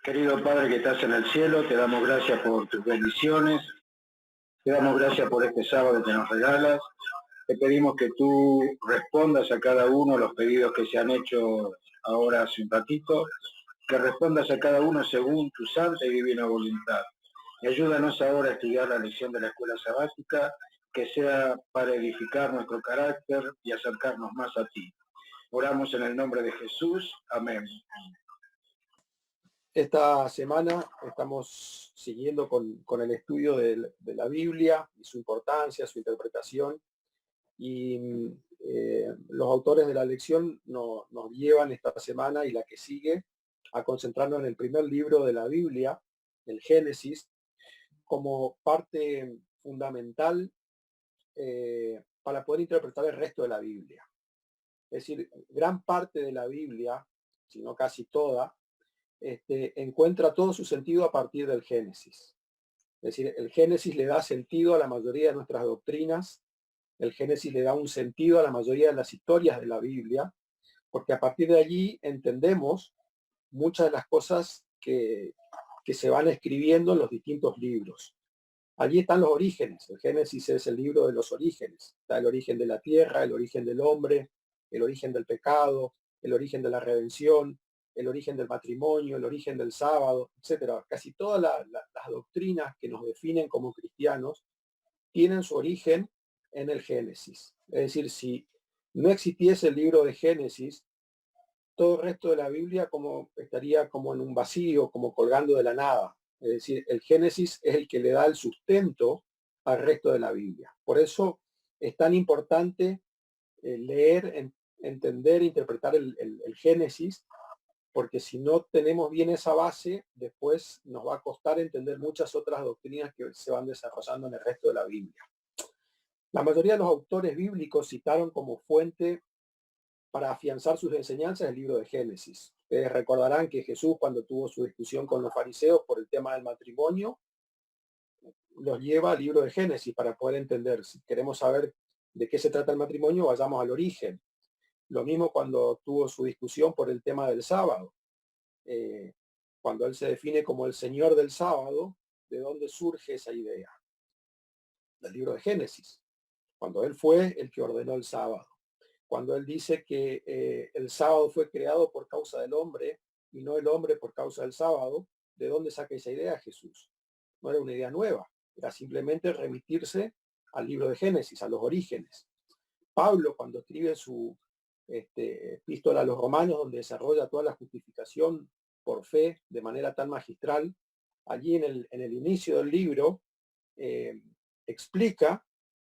Querido Padre que estás en el cielo, te damos gracias por tus bendiciones, te damos gracias por este sábado que nos regalas, te pedimos que tú respondas a cada uno los pedidos que se han hecho ahora hace un ratito, que respondas a cada uno según tu santa y divina voluntad. Y ayúdanos ahora a estudiar la lección de la escuela sabática, que sea para edificar nuestro carácter y acercarnos más a ti. Oramos en el nombre de Jesús. Amén. Esta semana estamos siguiendo con el estudio de la Biblia y su importancia, su interpretación. Y los autores de la lección nos llevan esta semana y la que sigue a concentrarnos en el primer libro de la Biblia, el Génesis, como parte fundamental para poder interpretar el resto de la Biblia. Es decir, gran parte de la Biblia, si no casi toda, encuentra todo su sentido a partir del Génesis. Es decir, el Génesis le da sentido a la mayoría de nuestras doctrinas, el Génesis le da un sentido a la mayoría de las historias de la Biblia, porque a partir de allí entendemos muchas de las cosas que se van escribiendo en los distintos libros. Allí están los orígenes. El Génesis es el libro de los orígenes. Está el origen de la tierra, el origen del hombre, el origen del pecado, el origen de la redención, el origen del matrimonio, el origen del sábado, etcétera. Casi todas las doctrinas que nos definen como cristianos tienen su origen en el Génesis. Es decir, si no existiese el libro de Génesis, todo el resto de la Biblia estaría como en un vacío, como colgando de la nada. Es decir, el Génesis es el que le da el sustento al resto de la Biblia. Por eso es tan importante leer, entender, interpretar el Génesis, porque si no tenemos bien esa base, después nos va a costar entender muchas otras doctrinas que se van desarrollando en el resto de la Biblia. La mayoría de los autores bíblicos citaron como fuente para afianzar sus enseñanzas el libro de Génesis. Ustedes recordarán que Jesús, cuando tuvo su discusión con los fariseos por el tema del matrimonio, los lleva al libro de Génesis para poder entender. Si queremos saber de qué se trata el matrimonio, vayamos al origen. Lo mismo cuando tuvo su discusión por el tema del sábado. Cuando él se define como el Señor del sábado, ¿de dónde surge esa idea? Del libro de Génesis, cuando él fue el que ordenó el sábado. Cuando él dice que el sábado fue creado por causa del hombre y no el hombre por causa del sábado, ¿de dónde saca esa idea Jesús? No era una idea nueva, era simplemente remitirse al libro de Génesis, a los orígenes. Pablo, cuando escribe su epístola a los romanos, donde desarrolla toda la justificación por fe de manera tan magistral, allí en el inicio del libro explica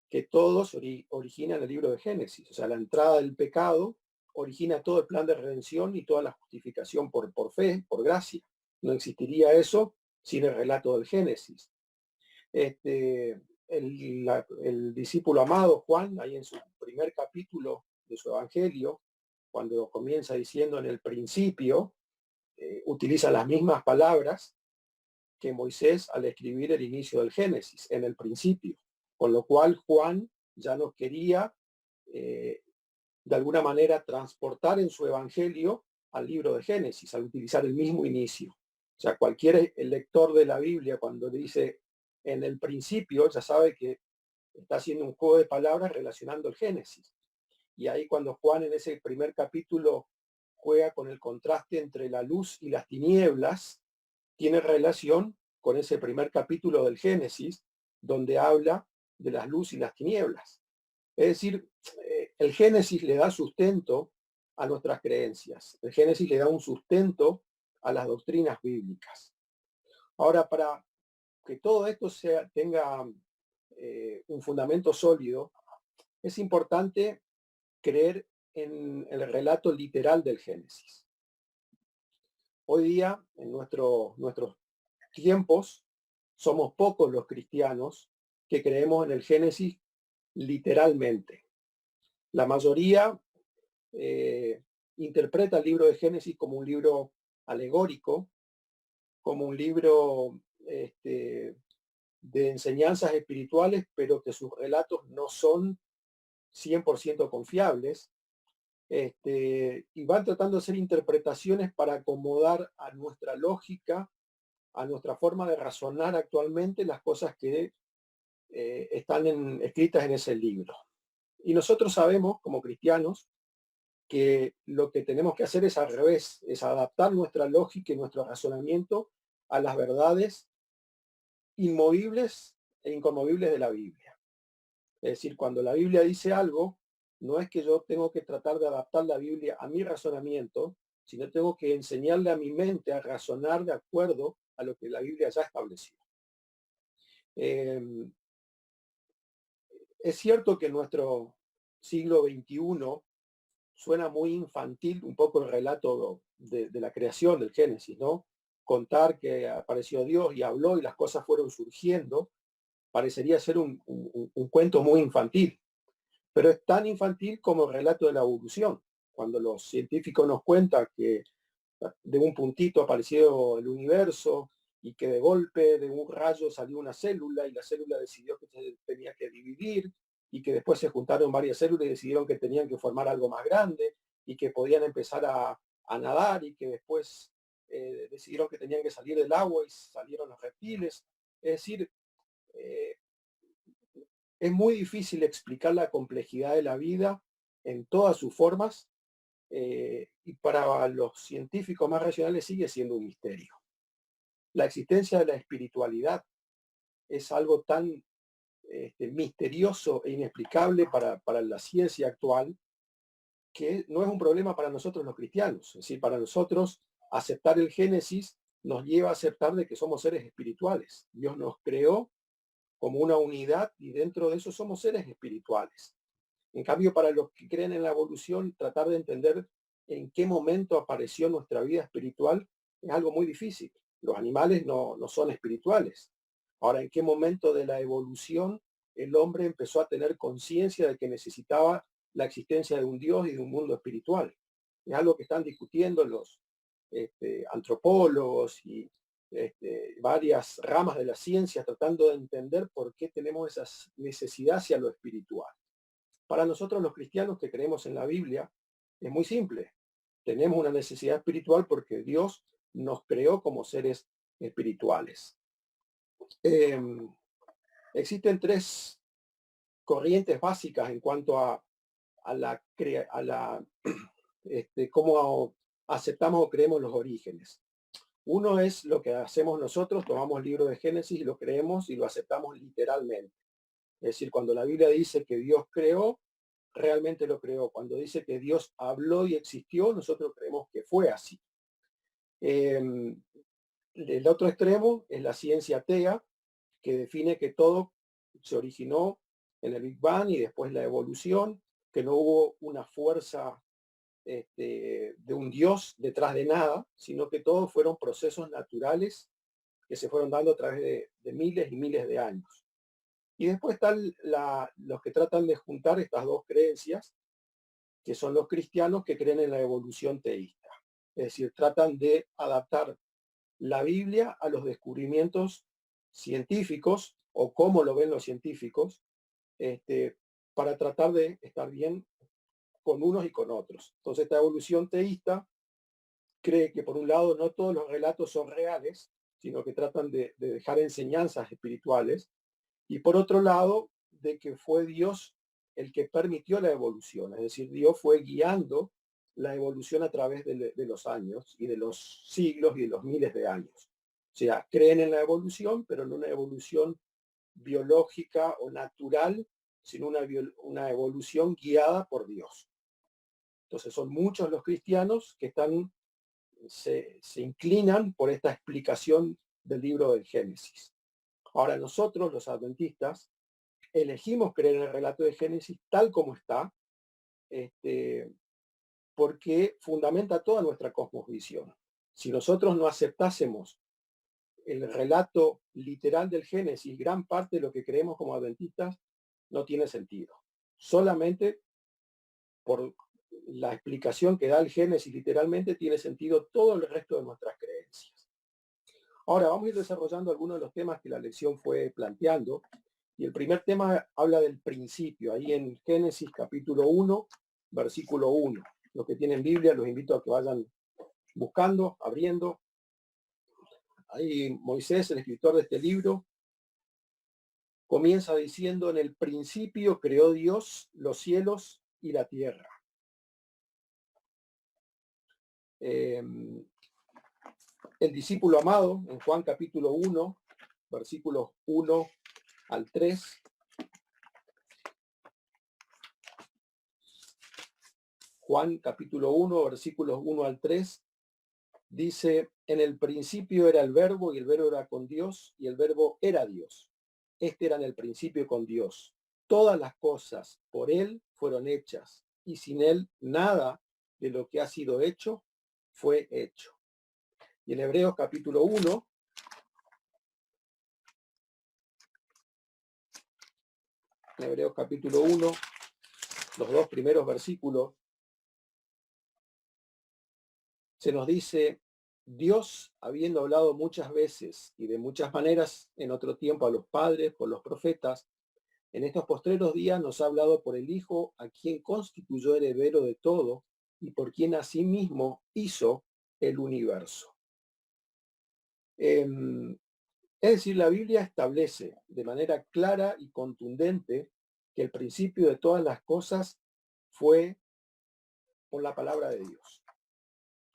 que todo se origina en el libro de Génesis. O sea, la entrada del pecado origina todo el plan de redención y toda la justificación por fe, por gracia. No existiría eso sin el relato del Génesis. El discípulo amado Juan, ahí en su primer capítulo de su evangelio, cuando comienza diciendo en el principio, utiliza las mismas palabras que Moisés al escribir el inicio del Génesis, en el principio. Con lo cual Juan ya nos quería, de alguna manera, transportar en su evangelio al libro de Génesis, al utilizar el mismo inicio. O sea, cualquier lector de la Biblia, cuando dice en el principio, ya sabe que está haciendo un juego de palabras relacionando el Génesis. Y ahí cuando Juan en ese primer capítulo juega con el contraste entre la luz y las tinieblas, tiene relación con ese primer capítulo del Génesis, donde habla de las luz y las tinieblas. Es decir, el Génesis le da sustento a nuestras creencias. El Génesis le da un sustento a las doctrinas bíblicas. Ahora, para que todo esto tenga un fundamento sólido, es importante creer en el relato literal del Génesis. Hoy día, en nuestros tiempos, somos pocos los cristianos que creemos en el Génesis literalmente. La mayoría interpreta el libro de Génesis como un libro alegórico, como un libro de enseñanzas espirituales, pero que sus relatos no son 100% confiables, y van tratando de hacer interpretaciones para acomodar a nuestra lógica, a nuestra forma de razonar actualmente las cosas que están escritas en ese libro. Y nosotros sabemos, como cristianos, que lo que tenemos que hacer es al revés, es adaptar nuestra lógica y nuestro razonamiento a las verdades inmovibles e inconmovibles de la Biblia. Es decir, cuando la Biblia dice algo, no es que yo tengo que tratar de adaptar la Biblia a mi razonamiento, sino tengo que enseñarle a mi mente a razonar de acuerdo a lo que la Biblia ya estableció. Eh, es cierto que en nuestro siglo XXI suena muy infantil un poco el relato de la creación del Génesis, ¿no? Contar que apareció Dios y habló y las cosas fueron surgiendo, parecería ser un cuento muy infantil, pero es tan infantil como el relato de la evolución. Cuando los científicos nos cuentan que de un puntito apareció el universo y que de golpe de un rayo salió una célula y la célula decidió que se tenía que dividir y que después se juntaron varias células y decidieron que tenían que formar algo más grande y que podían empezar a nadar y que después decidieron que tenían que salir del agua y salieron los reptiles. Es decir, eh, es muy difícil explicar la complejidad de la vida en todas sus formas y para los científicos más racionales sigue siendo un misterio. La existencia de la espiritualidad es algo tan misterioso e inexplicable para la ciencia actual que no es un problema para nosotros los cristianos. Es decir, para nosotros aceptar el Génesis nos lleva a aceptar de que somos seres espirituales. Dios nos creó como una unidad y dentro de eso somos seres espirituales. En cambio, para los que creen en la evolución, tratar de entender en qué momento apareció nuestra vida espiritual es algo muy difícil. Los animales no son espirituales. Ahora, ¿en qué momento de la evolución el hombre empezó a tener conciencia de que necesitaba la existencia de un Dios y de un mundo espiritual? Es algo que están discutiendo los antropólogos y varias ramas de la ciencia tratando de entender por qué tenemos esa necesidad hacia lo espiritual. Para nosotros los cristianos que creemos en la Biblia, es muy simple. Tenemos una necesidad espiritual porque Dios nos creó como seres espirituales. Eh, existen tres corrientes básicas en cuanto a la cómo aceptamos o creemos los orígenes. Uno es lo que hacemos nosotros, tomamos el libro de Génesis y lo creemos y lo aceptamos literalmente. Es decir, cuando la Biblia dice que Dios creó, realmente lo creó. Cuando dice que Dios habló y existió, nosotros creemos que fue así. El otro extremo es la ciencia atea, que define que todo se originó en el Big Bang y después la evolución, que no hubo una fuerza de un Dios detrás de nada, sino que todos fueron procesos naturales que se fueron dando a través de miles y miles de años. Y después están los que tratan de juntar estas dos creencias, que son los cristianos que creen en la evolución teísta. Es decir, tratan de adaptar la Biblia a los descubrimientos científicos o cómo lo ven los científicos, para tratar de estar bien con unos y con otros. Entonces, esta evolución teísta cree que por un lado no todos los relatos son reales, sino que tratan de dejar enseñanzas espirituales, y por otro lado, de que fue Dios el que permitió la evolución, es decir, Dios fue guiando la evolución a través de los años y de los siglos y de los miles de años. O sea, creen en la evolución, pero no una evolución biológica o natural, sino una evolución guiada por Dios. Entonces son muchos los cristianos que se inclinan por esta explicación del libro del Génesis. Ahora nosotros, los adventistas, elegimos creer en el relato de Génesis tal como está, porque fundamenta toda nuestra cosmovisión. Si nosotros no aceptásemos el relato literal del Génesis, gran parte de lo que creemos como adventistas no tiene sentido. Solamente por la explicación que da el Génesis literalmente tiene sentido todo el resto de nuestras creencias. Ahora vamos a ir desarrollando algunos de los temas que la lección fue planteando. Y el primer tema habla del principio, ahí en Génesis capítulo 1, versículo 1. Los que tienen Biblia, los invito a que vayan buscando, abriendo. Ahí Moisés, el escritor de este libro, comienza diciendo: en el principio creó Dios los cielos y la tierra. El discípulo amado, en Juan capítulo 1, versículos 1 al 3, Juan capítulo 1, versículos 1 al 3, dice: en el principio era el verbo, y el verbo era con Dios, y el verbo era Dios. Este era en el principio con Dios. Todas las cosas por él fueron hechas, y sin él nada de lo que ha sido hecho fue hecho. Y en Hebreos capítulo 1, los dos primeros versículos, se nos dice: Dios, habiendo hablado muchas veces y de muchas maneras en otro tiempo a los padres por los profetas, en estos postreros días nos ha hablado por el Hijo, a quien constituyó heredero de todo y por quien asimismo hizo el universo. Es decir, la Biblia establece de manera clara y contundente que el principio de todas las cosas fue por la palabra de Dios.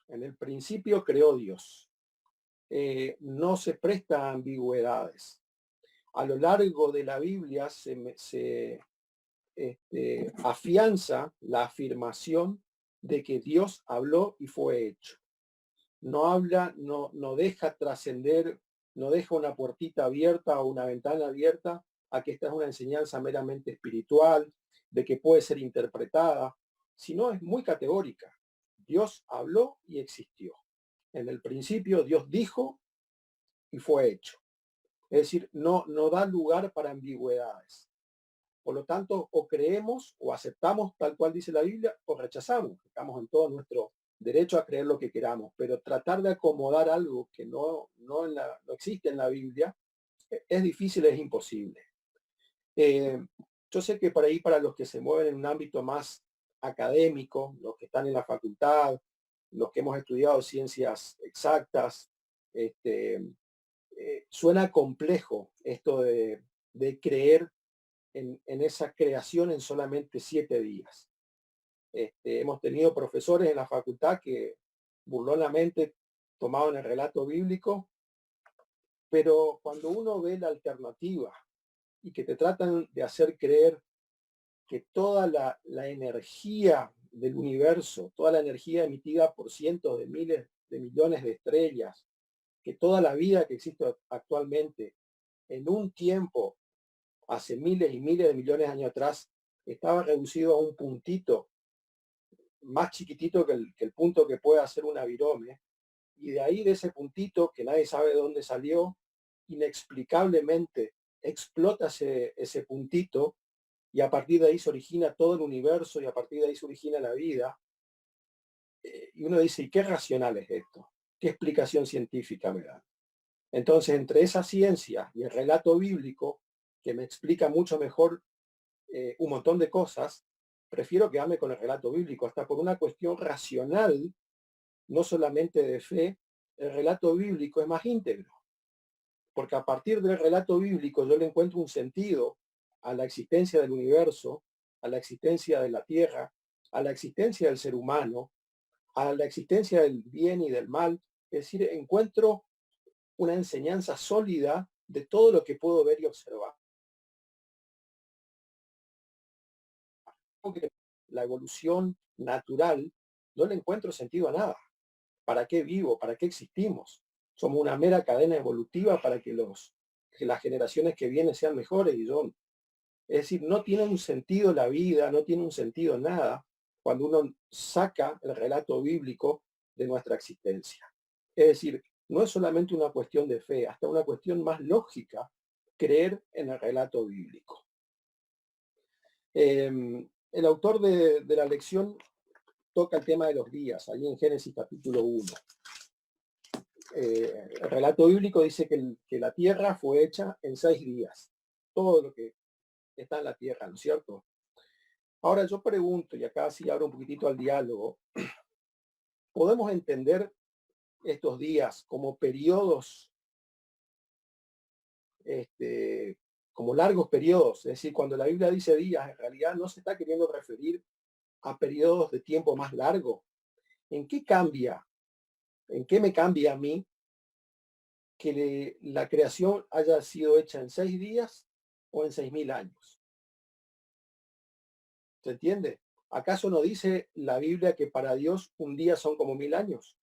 En el principio creó Dios. No se presta a ambigüedades. A lo largo de la Biblia se afianza la afirmación de que Dios habló y fue hecho. No habla, no deja trascender, no deja una puertita abierta o una ventana abierta a que esta es una enseñanza meramente espiritual, de que puede ser interpretada, sino es muy categórica. Dios habló y existió. En el principio Dios dijo y fue hecho. Es decir, no da lugar para ambigüedades. Por lo tanto, o creemos o aceptamos tal cual dice la Biblia, o rechazamos. Estamos en todo nuestro derecho a creer lo que queramos, pero tratar de acomodar algo que no existe en la Biblia es difícil, es imposible. Yo sé que por ahí, para los que se mueven en un ámbito más académico, los que están en la facultad, los que hemos estudiado ciencias exactas, suena complejo esto de creer en esa creación en solamente 7 días. Hemos tenido profesores en la facultad que burlonamente tomaban el relato bíblico, pero cuando uno ve la alternativa y que te tratan de hacer creer que toda la energía del universo, toda la energía emitida por cientos de miles de millones de estrellas, que toda la vida que existe actualmente, en un tiempo, hace miles y miles de millones de años atrás, estaba reducido a un puntito más chiquitito que el punto que puede hacer una virome, y de ahí, de ese puntito que nadie sabe de dónde salió, inexplicablemente explota ese puntito, y a partir de ahí se origina todo el universo, y a partir de ahí se origina la vida. Y uno dice: ¿y qué racional es esto? ¿Qué explicación científica me da? Entonces, entre esa ciencia y el relato bíblico, que me explica mucho mejor un montón de cosas, prefiero quedarme con el relato bíblico, hasta por una cuestión racional, no solamente de fe. El relato bíblico es más íntegro, porque a partir del relato bíblico yo le encuentro un sentido a la existencia del universo, a la existencia de la tierra, a la existencia del ser humano, a la existencia del bien y del mal. Es decir, encuentro una enseñanza sólida de todo lo que puedo ver y observar. La evolución natural, no le encuentro sentido a nada. ¿Para qué vivo? ¿Para qué existimos? Somos una mera cadena evolutiva para que las generaciones que vienen sean mejores. Es decir, no tiene un sentido la vida, no tiene un sentido nada cuando uno saca el relato bíblico de nuestra existencia. Es decir, no es solamente una cuestión de fe, hasta una cuestión más lógica, creer en el relato bíblico. El autor de la lección toca el tema de los días, ahí en Génesis capítulo 1. El relato bíblico dice que la tierra fue hecha en 6 días. Todo lo que está en la tierra, ¿no es cierto? Ahora yo pregunto, y acá sí abro un poquitito al diálogo, ¿podemos entender estos días como periodos, como largos periodos? Es decir, cuando la Biblia dice días, en realidad no se está queriendo referir a periodos de tiempo más largo. ¿En qué cambia? ¿En qué me cambia a mí que la creación haya sido hecha en 6 días o en 6.000 años? ¿Se entiende? ¿Acaso no dice la Biblia que para Dios un día son como 1.000 años?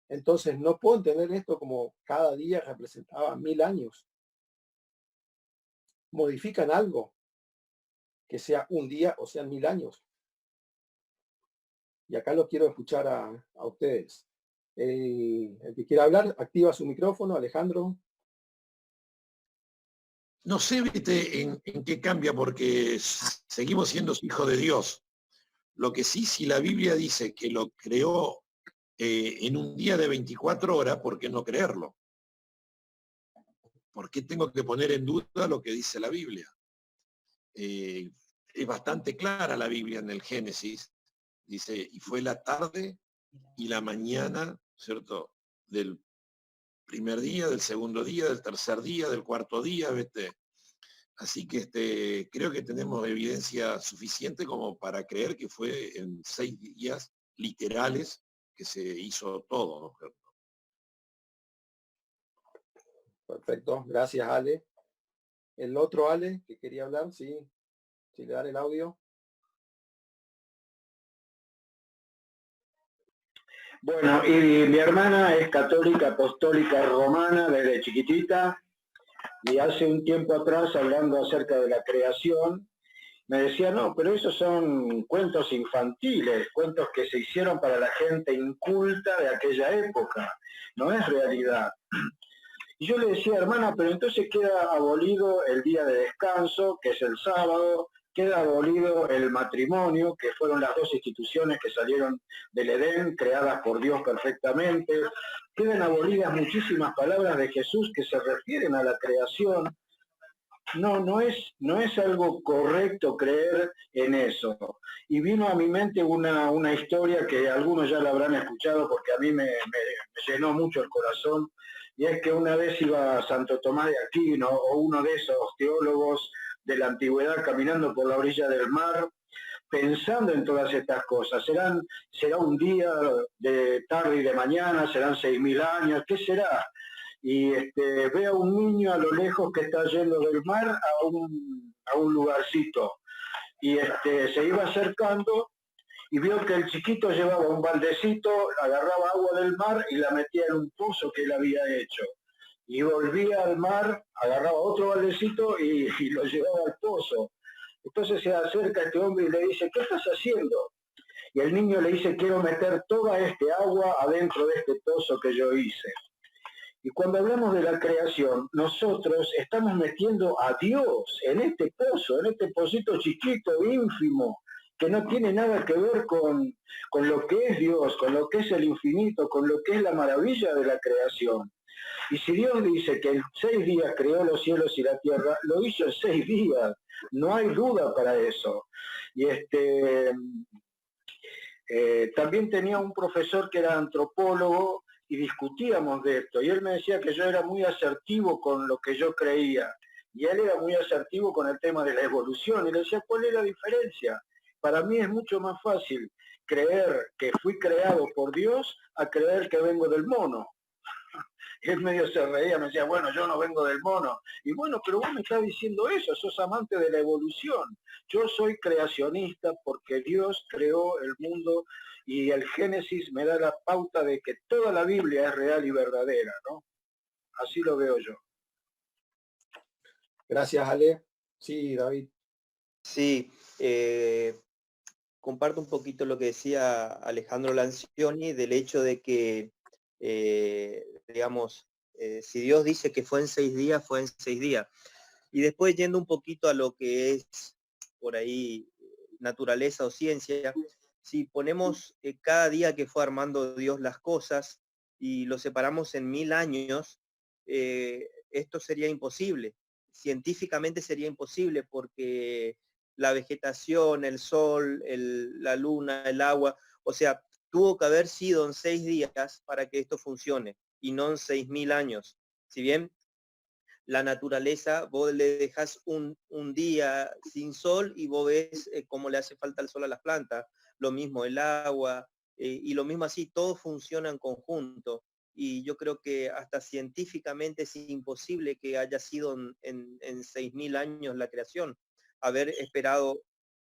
Entonces no puedo entender esto como cada día representaba 1.000 años. Modifican algo que sea un día o sean 1.000 años. Y acá lo quiero escuchar a ustedes. El que quiera hablar, activa su micrófono, Alejandro. No sé, viste, en qué cambia, porque seguimos siendo hijos de Dios. Lo que sí, si la Biblia dice que lo creó en un día de 24 horas, ¿por qué no creerlo? ¿Por qué tengo que poner en duda lo que dice la Biblia? Es bastante clara la Biblia en el Génesis. Dice, y fue la tarde y la mañana, ¿cierto? Del primer día, del segundo día, del tercer día, del cuarto día, ¿viste? Así que creo que tenemos evidencia suficiente como para creer que fue en 6 días literales que se hizo todo, ¿no? Perfecto, gracias Ale. El otro Ale que quería hablar, sí, si le dan el audio. Bueno, y mi hermana es católica apostólica romana desde chiquitita y hace un tiempo atrás, hablando acerca de la creación, me decía, no, pero esos son cuentos infantiles, cuentos que se hicieron para la gente inculta de aquella época, no es realidad. Y yo le decía, hermana, pero entonces queda abolido el día de descanso, que es el sábado, queda abolido el matrimonio, que fueron las dos instituciones que salieron del Edén, creadas por Dios perfectamente, quedan abolidas muchísimas palabras de Jesús que se refieren a la creación. No es algo correcto creer en eso. Y vino a mi mente una historia que algunos ya la habrán escuchado porque a mí me llenó mucho el corazón, y es que una vez iba Santo Tomás de Aquino o uno de esos teólogos de la antigüedad caminando por la orilla del mar, pensando en todas estas cosas. ¿Será un día de tarde y de mañana? ¿Serán 6.000 años? ¿Qué será? Y ve a un niño a lo lejos que está yendo del mar a un lugarcito. Y se iba acercando y vio que el chiquito llevaba un baldecito, agarraba agua del mar y la metía en un pozo que él había hecho. Y volvía al mar, agarraba otro baldecito y lo llevaba al pozo. Entonces se acerca este hombre y le dice, ¿qué estás haciendo? Y el niño le dice, quiero meter toda este agua adentro de este pozo que yo hice. Y cuando hablamos de la creación, nosotros estamos metiendo a Dios en este pozo, en este pocito chiquito, ínfimo, que no tiene nada que ver con lo que es Dios, con lo que es el infinito, con lo que es la maravilla de la creación. Y si Dios dice que en 6 días creó los cielos y la tierra, lo hizo en 6 días. No hay duda para eso. Y también tenía un profesor que era antropólogo y discutíamos de esto. Y él me decía que yo era muy asertivo con lo que yo creía. Y él era muy asertivo con el tema de la evolución. Y le decía, ¿cuál es la diferencia? Para mí es mucho más fácil creer que fui creado por Dios a creer que vengo del mono. Él medio se reía, me decía, bueno, yo no vengo del mono. Y bueno, pero vos me estás diciendo eso, sos amante de la evolución. Yo soy creacionista porque Dios creó el mundo y el Génesis me da la pauta de que toda la Biblia es real y verdadera, ¿no? Así lo veo yo. Gracias, Ale. Sí, David. Sí, comparto un poquito lo que decía Alejandro Lancioni del hecho de que, digamos, si Dios dice que fue en 6 días, fue en 6 días. Y después yendo un poquito a lo que es por ahí naturaleza o ciencia, si ponemos cada día que fue armando Dios las cosas y lo separamos en 1000 años, esto sería imposible. Científicamente sería imposible porque la vegetación, el sol, la luna, el agua, o sea, tuvo que haber sido en 6 días para que esto funcione, y no en 6.000 años. Si bien la naturaleza, vos le dejas un día sin sol y vos ves cómo le hace falta el sol a las plantas, lo mismo el agua, y lo mismo así, todo funciona en conjunto. Y yo creo que hasta científicamente es imposible que haya sido en 6.000 años la creación, haber esperado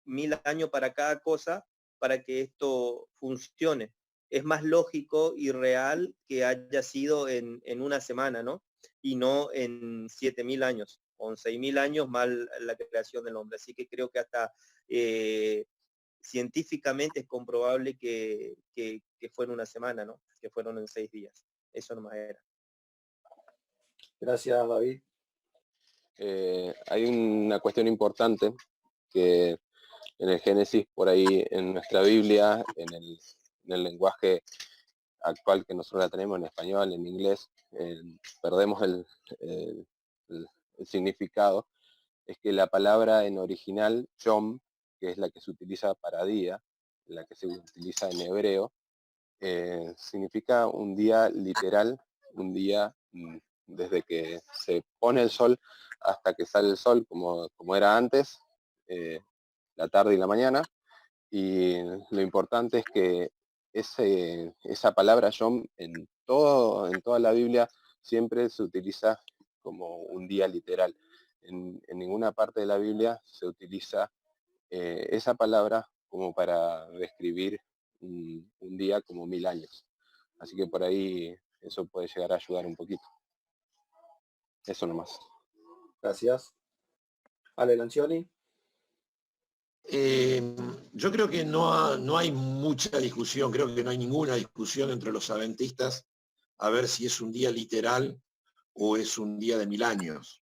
1.000 años para cada cosa para que esto funcione. Es más lógico y real que haya sido en una semana, ¿no? Y no en 7.000 años, o en 6.000 años más la creación del hombre. Así que creo que hasta científicamente es comprobable que fue en una semana, ¿no? Que fueron en 6 días. Eso nomás era. Gracias, David. Hay una cuestión importante que en el Génesis, por ahí en nuestra Biblia, en el lenguaje actual que nosotros la tenemos en español, en inglés, perdemos el significado. Es que la palabra en original, yom, que es la que se utiliza para día, la que se utiliza en hebreo, significa un día literal, un día desde que se pone el sol hasta que sale el sol, como era antes, la tarde y la mañana. Y lo importante es que esa palabra yom en toda la Biblia siempre se utiliza como un día literal. En ninguna parte de la Biblia se utiliza esa palabra como para describir un día como 1000 años. Así que por ahí eso puede llegar a ayudar un poquito. Eso nomás. Gracias. Ale Lancioni. Yo creo que no hay mucha discusión, creo que no hay ninguna discusión entre los adventistas a ver si es un día literal o es un día de 1000 años.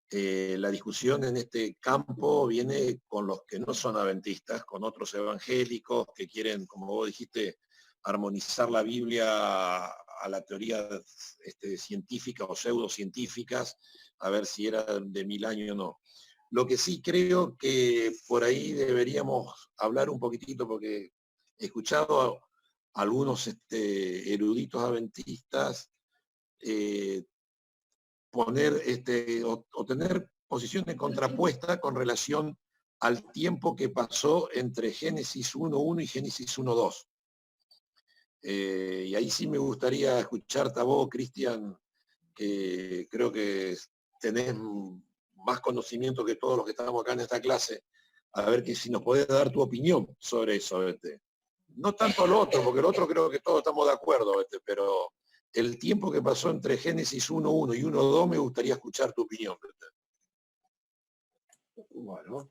La discusión en este campo viene con los que no son adventistas, con otros evangélicos que quieren, como vos dijiste, armonizar la Biblia a la teoría científica o pseudocientíficas, a ver si era de 1000 años o no. Lo que sí creo que por ahí deberíamos hablar un poquitito, porque he escuchado a algunos eruditos adventistas poner o tener posiciones contrapuestas con relación al tiempo que pasó entre Génesis 1.1 y Génesis 1.2. Y ahí sí me gustaría escucharte a vos, Cristian, que creo que tenés más conocimiento que todos los que estamos acá en esta clase, a ver que si nos podés dar tu opinión sobre eso. No tanto lo otro, porque el otro creo que todos estamos de acuerdo, pero el tiempo que pasó entre Génesis 1.1 y 1.2 me gustaría escuchar tu opinión. Bueno,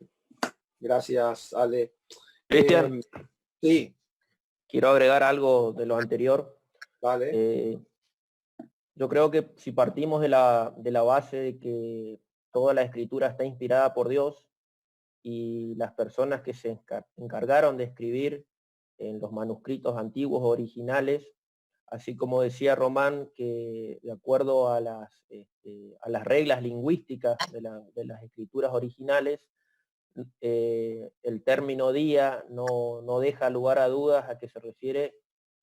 gracias, Ale. Cristian, Sí, quiero agregar algo de lo anterior. vale. Yo creo que si partimos de la base de que toda la escritura está inspirada por Dios y las personas que se encargaron de escribir en los manuscritos antiguos originales, así como decía Román, que de acuerdo a las reglas lingüísticas de las escrituras originales, el término día no deja lugar a dudas a que se refiere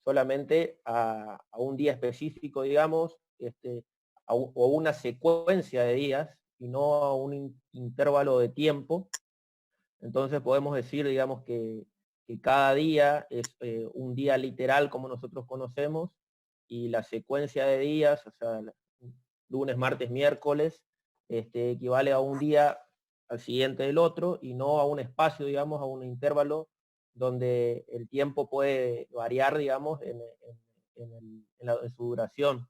solamente a un día específico, digamos, o una secuencia de días, y no a un intervalo de tiempo. Entonces podemos decir, digamos, que cada día es un día literal como nosotros conocemos, y la secuencia de días, o sea, lunes, martes, miércoles, equivale a un día al siguiente del otro, y no a un espacio, digamos, a un intervalo donde el tiempo puede variar, digamos, en su duración.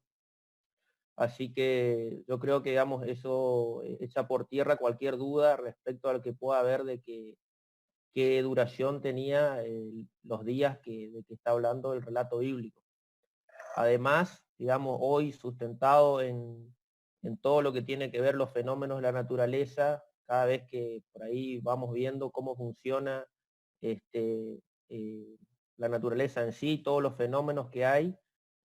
Así que yo creo que, digamos, eso echa por tierra cualquier duda respecto al que pueda haber de qué duración tenía los días de que está hablando el relato bíblico. Además, digamos, hoy sustentado en todo lo que tiene que ver los fenómenos de la naturaleza, cada vez que por ahí vamos viendo cómo funciona la naturaleza en sí, todos los fenómenos que hay,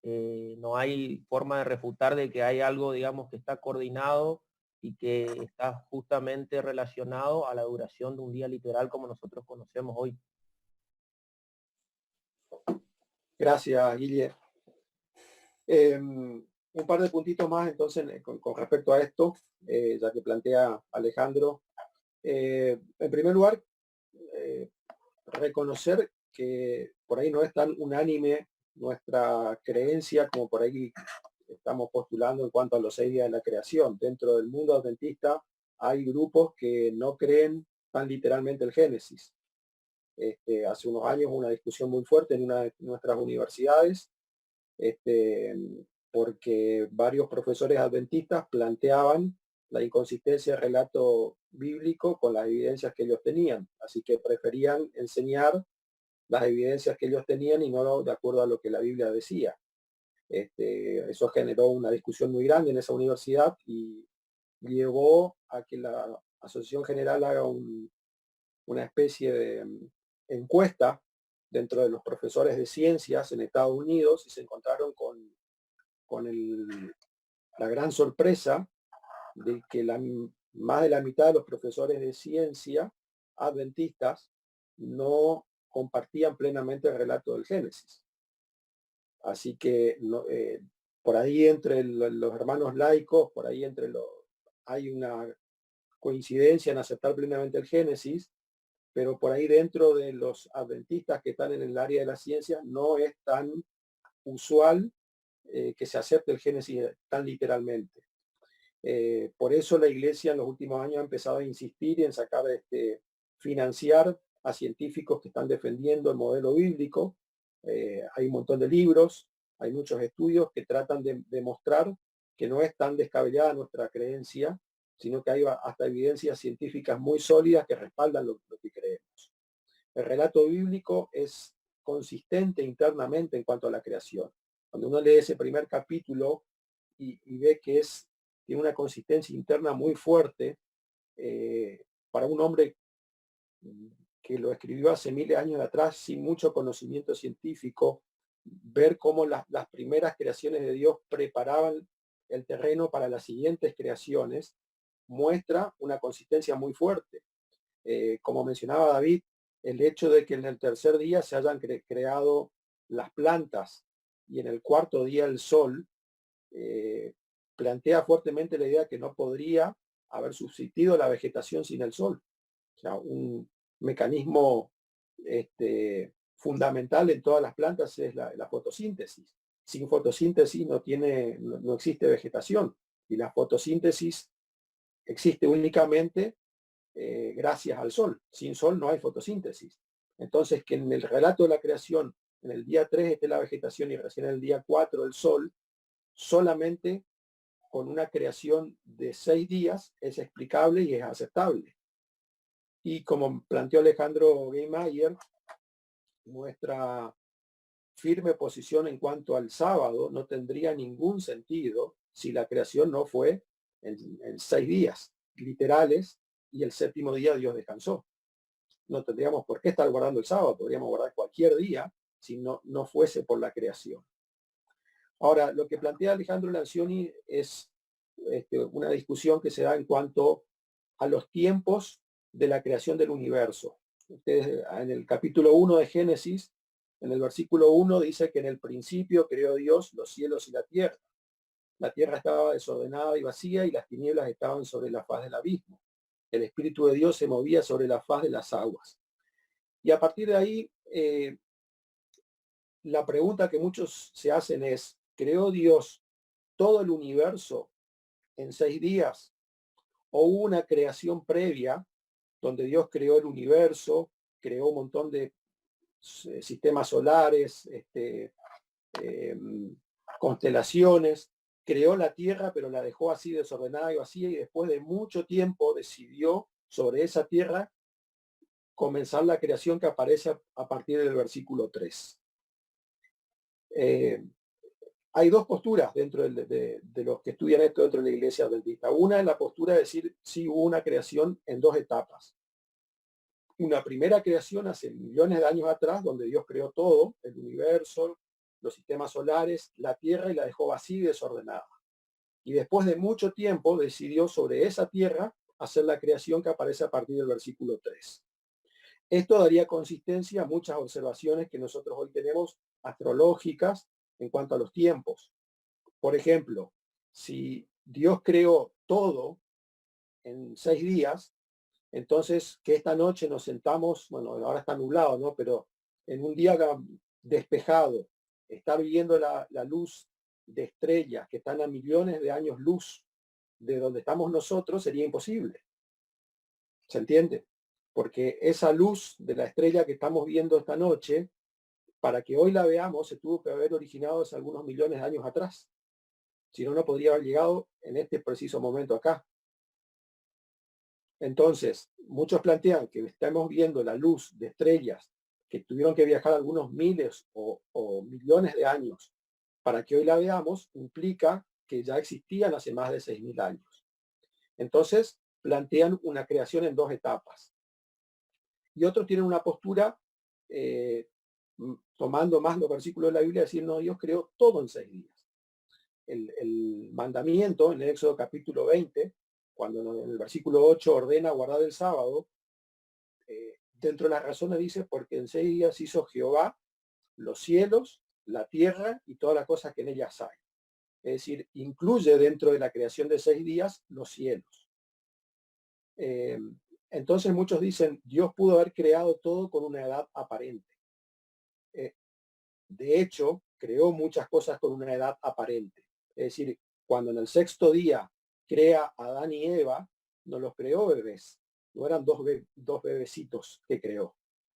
no hay forma de refutar de que hay algo, digamos, que está coordinado y que está justamente relacionado a la duración de un día literal como nosotros conocemos hoy. Gracias, Guille. Un par de puntitos más entonces con respecto a esto, ya que plantea Alejandro. En primer lugar, reconocer que por ahí no es tan unánime nuestra creencia como por ahí estamos postulando en cuanto a los 6 días de la creación. Dentro del mundo adventista hay grupos que no creen tan literalmente el Génesis. Hace unos años hubo una discusión muy fuerte en una de nuestras universidades, porque varios profesores adventistas planteaban la inconsistencia del relato bíblico con las evidencias que ellos tenían. Así que preferían enseñar las evidencias que ellos tenían y no de acuerdo a lo que la Biblia decía. Eso generó una discusión muy grande en esa universidad y llevó a que la Asociación General haga una especie de encuesta dentro de los profesores de ciencias en Estados Unidos y se encontraron con la gran sorpresa de que más de la mitad de los profesores de ciencia adventistas no compartían plenamente el relato del Génesis. Así que por ahí entre los hermanos laicos, por ahí hay una coincidencia en aceptar plenamente el Génesis, pero por ahí dentro de los adventistas que están en el área de la ciencia no es tan usual que se acepte el Génesis tan literalmente. Por eso la Iglesia en los últimos años ha empezado a insistir en financiar a científicos que están defendiendo el modelo bíblico. Hay un montón de libros, hay muchos estudios que tratan de demostrar que no es tan descabellada nuestra creencia, sino que hay hasta evidencias científicas muy sólidas que respaldan lo que creemos. El relato bíblico es consistente internamente en cuanto a la creación. Cuando uno lee ese primer capítulo y ve que tiene una consistencia interna muy fuerte, para un hombre que lo escribió hace miles de años atrás sin mucho conocimiento científico, ver cómo las primeras creaciones de Dios preparaban el terreno para las siguientes creaciones, muestra una consistencia muy fuerte. Como mencionaba David, el hecho de que en el tercer día se hayan creado las plantas y en el cuarto día el sol, plantea fuertemente la idea que no podría haber subsistido la vegetación sin el sol. O sea, un mecanismo fundamental en todas las plantas es la fotosíntesis. Sin fotosíntesis no existe vegetación y la fotosíntesis existe únicamente gracias al sol. Sin sol no hay fotosíntesis. Entonces, que en el relato de la creación, en el día 3 esté la vegetación y recién en el día 4 el sol, solamente con una creación de 6 días es explicable y es aceptable. Y como planteó Alejandro Geimayer, nuestra firme posición en cuanto al sábado no tendría ningún sentido si la creación no fue en 6 días literales y el séptimo día Dios descansó. No tendríamos por qué estar guardando el sábado, podríamos guardar cualquier día si no fuese por la creación. Ahora, lo que plantea Alejandro Lancioni es una discusión que se da en cuanto a los tiempos de la creación del universo. Ustedes, en el capítulo 1 de Génesis, en el versículo 1 dice que en el principio creó Dios los cielos y la tierra. La tierra estaba desordenada y vacía y las tinieblas estaban sobre la faz del abismo. El Espíritu de Dios se movía sobre la faz de las aguas. Y a partir de ahí, la pregunta que muchos se hacen es, ¿creó Dios todo el universo en 6 días? ¿O hubo una creación previa donde Dios creó el universo, creó un montón de sistemas solares, constelaciones, creó la tierra, pero la dejó así desordenada y vacía, y después de mucho tiempo decidió sobre esa tierra comenzar la creación que aparece a partir del versículo 3? Hay dos posturas dentro de los que estudian esto dentro de la Iglesia Adventista. Una es la postura de decir, sí, hubo una creación en 2 etapas. Una primera creación hace millones de años atrás, donde Dios creó todo, el universo, los sistemas solares, la tierra, y la dejó vacía y desordenada. Y después de mucho tiempo decidió sobre esa tierra hacer la creación que aparece a partir del versículo 3. Esto daría consistencia a muchas observaciones que nosotros hoy tenemos astrológicas en cuanto a los tiempos. Por ejemplo, si Dios creó todo en 6 días, entonces que esta noche nos sentamos, bueno, ahora está nublado, ¿no? Pero en un día despejado, estar viendo la luz de estrellas que están a millones de años luz de donde estamos nosotros sería imposible. ¿Se entiende? Porque esa luz de la estrella que estamos viendo esta noche, para que hoy la veamos, se tuvo que haber originado hace algunos millones de años atrás. Si no, no podría haber llegado en este preciso momento acá. Entonces, muchos plantean que estamos viendo la luz de estrellas que tuvieron que viajar algunos miles o millones de años para que hoy la veamos, implica que ya existían hace más de 6.000 años. Entonces, plantean una creación en 2 etapas. Y otros tienen una postura, tomando más los versículos de la Biblia, decir, no, Dios creó todo en 6 días. El mandamiento en el Éxodo capítulo 20, cuando en el versículo 8 ordena guardar el sábado, dentro de las razones dice, porque en 6 días hizo Jehová los cielos, la tierra y todas las cosas que en ellas hay. Es decir, incluye dentro de la creación de 6 días los cielos. Entonces muchos dicen, Dios pudo haber creado todo con una edad aparente. De hecho, creó muchas cosas con una edad aparente. Es decir, cuando en el 6º día crea a Adán y Eva, no los creó bebés, no eran dos bebecitos que creó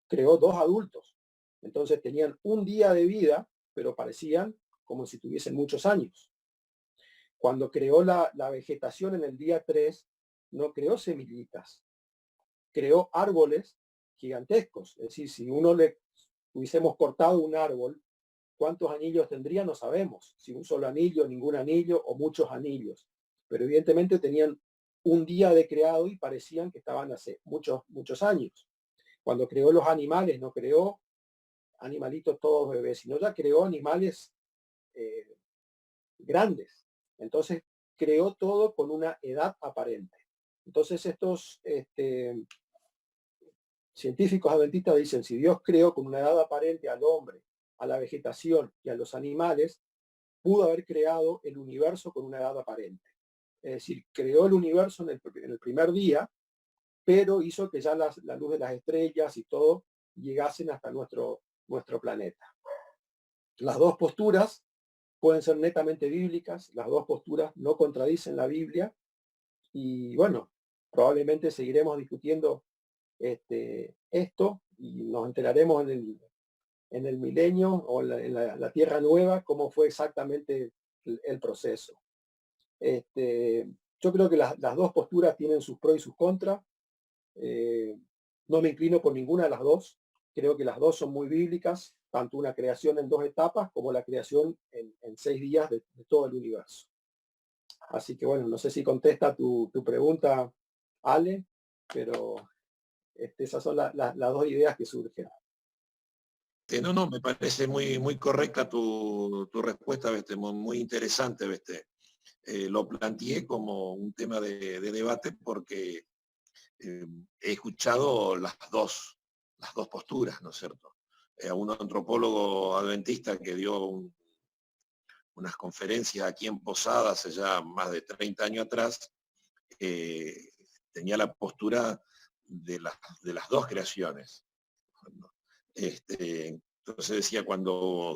2 adultos. Entonces tenían un día de vida, pero parecían como si tuviesen muchos años. Cuando creó la vegetación en el día 3, no creó semillitas, creó árboles gigantescos. Es decir, si uno le hubiésemos cortado un árbol, ¿cuántos anillos tendría? No sabemos. Si un solo anillo, ningún anillo o muchos anillos. Pero evidentemente tenían un día de creado y parecían que estaban hace muchos años. Cuando creó los animales, no creó animalitos todos bebés, sino ya creó animales grandes. Entonces creó todo con una edad aparente. Entonces estos científicos adventistas dicen, si Dios creó con una edad aparente al hombre, a la vegetación y a los animales, pudo haber creado el universo con una edad aparente. Es decir, creó el universo en el primer día, pero hizo que ya la luz de las estrellas y todo llegasen hasta nuestro planeta. Las 2 posturas pueden ser netamente bíblicas, las 2 posturas no contradicen la Biblia, y bueno, probablemente seguiremos discutiendo esto y nos enteraremos en el milenio o en la tierra nueva cómo fue exactamente el proceso. Yo creo que las 2 posturas tienen sus pros y sus contras. No me inclino por ninguna de las 2. Creo que las 2 son muy bíblicas, tanto una creación en 2 etapas como la creación en 6 días de todo el universo. Así que bueno, no sé si contesta tu pregunta, Ale, pero esas son las 2 ideas que surgen. No, me parece muy correcta tu respuesta, muy interesante. Lo planteé como un tema de debate porque he escuchado las dos posturas, ¿no es cierto? A un antropólogo adventista que dio unas conferencias aquí en Posada hace ya más de 30 años atrás, tenía la postura de las 2 creaciones. Entonces decía, cuando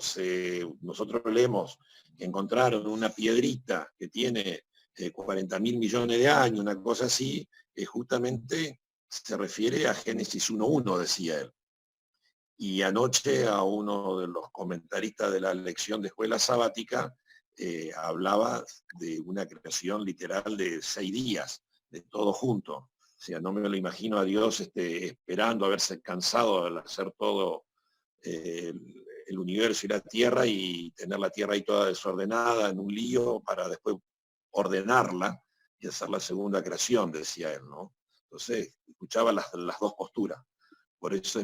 nosotros leemos que encontraron una piedrita que tiene 40.000 millones de años, una cosa así, justamente se refiere a Génesis 1.1, decía él. Y anoche a uno de los comentaristas de la lección de escuela sabática hablaba de una creación literal de 6 días, de todo junto. O sea, no me lo imagino a Dios esperando haberse cansado de hacer todo el universo y la Tierra y tener la Tierra ahí toda desordenada en un lío para después ordenarla y hacer la segunda creación, decía él, ¿no? Entonces, escuchaba las 2 posturas. Por eso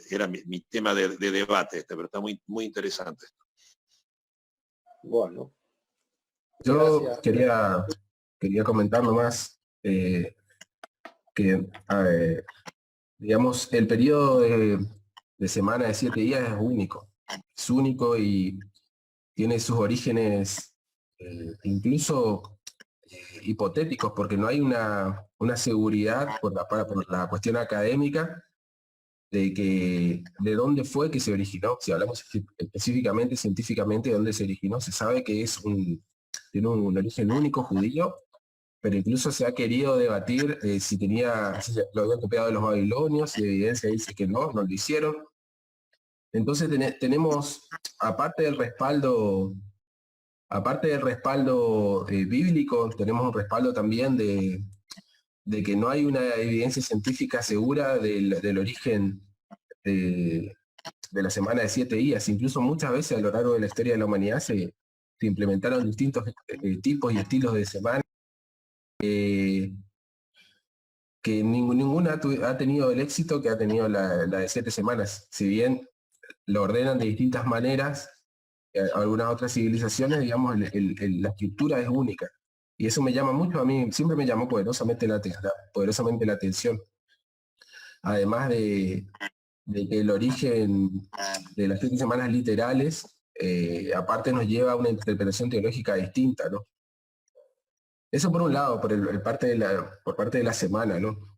era mi tema de debate, pero está muy interesante. Bueno, Muchas Yo gracias. quería comentar nomás que, digamos, el periodo de semana de 7 días es único. Es único y tiene sus orígenes incluso hipotéticos, porque no hay una seguridad por la cuestión académica de dónde fue que se originó. Si hablamos específicamente, científicamente, de dónde se originó, se sabe que tiene un origen único judío, pero incluso se ha querido debatir si lo habían copiado de los babilonios, y evidencia dice que no lo hicieron. Entonces tenemos, aparte del respaldo bíblico, tenemos un respaldo también de que no hay una evidencia científica segura del origen de la semana de 7 días. Incluso muchas veces a lo largo de la historia de la humanidad se implementaron distintos tipos y estilos de semana que ninguna ha tenido el éxito que ha tenido la de 7 semanas. Si bien lo ordenan de distintas maneras, algunas otras civilizaciones, digamos, la estructura es única. Y eso me llama mucho, a mí siempre me llamó poderosamente la atención. Además de que el origen de las 7 semanas literales, aparte nos lleva a una interpretación teológica distinta, ¿no? Eso por un lado, por parte de la semana, ¿no?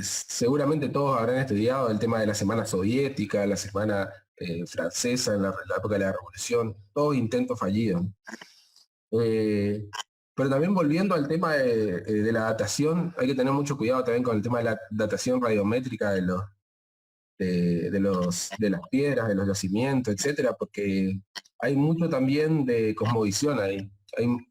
Seguramente todos habrán estudiado el tema de la semana soviética, la semana francesa en la época de la Revolución, todo intento fallido, ¿no? Pero también volviendo al tema de la datación, hay que tener mucho cuidado también con el tema de la datación radiométrica de las piedras, de los yacimientos, etcétera, porque hay mucho también de cosmovisión ahí. El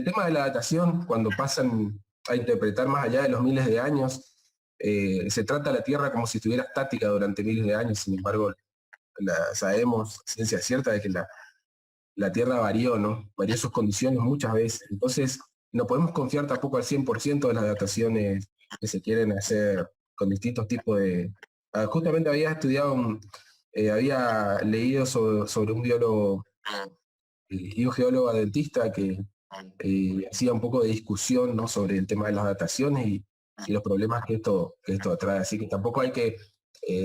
tema de la datación, cuando pasan a interpretar más allá de los miles de años, se trata a la Tierra como si estuviera estática durante miles de años. Sin embargo, sabemos, ciencia cierta, de que la Tierra varió, ¿no? Varió sus condiciones muchas veces. Entonces, no podemos confiar tampoco al 100% de las dataciones que se quieren hacer con distintos tipos de... justamente había había leído sobre un biólogo y un geólogo adventista que hacía un poco de discusión, ¿no?, sobre el tema de las dataciones y los problemas que esto atrae. Así que tampoco hay que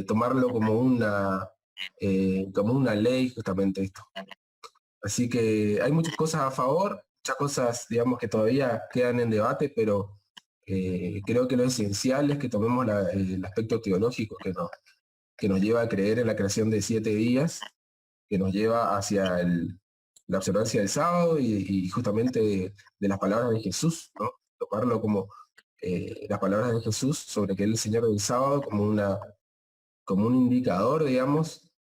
tomarlo como una ley justamente esto. Así que hay muchas cosas a favor, muchas cosas, digamos, que todavía quedan en debate, pero creo que lo esencial es que tomemos el aspecto teológico que nos lleva a creer en la creación de 7 días, que nos lleva hacia la observancia del sábado y justamente de las palabras de Jesús, ¿no? Tomarlo como las palabras de Jesús sobre que Él es el Señor del sábado como un indicador, digamos,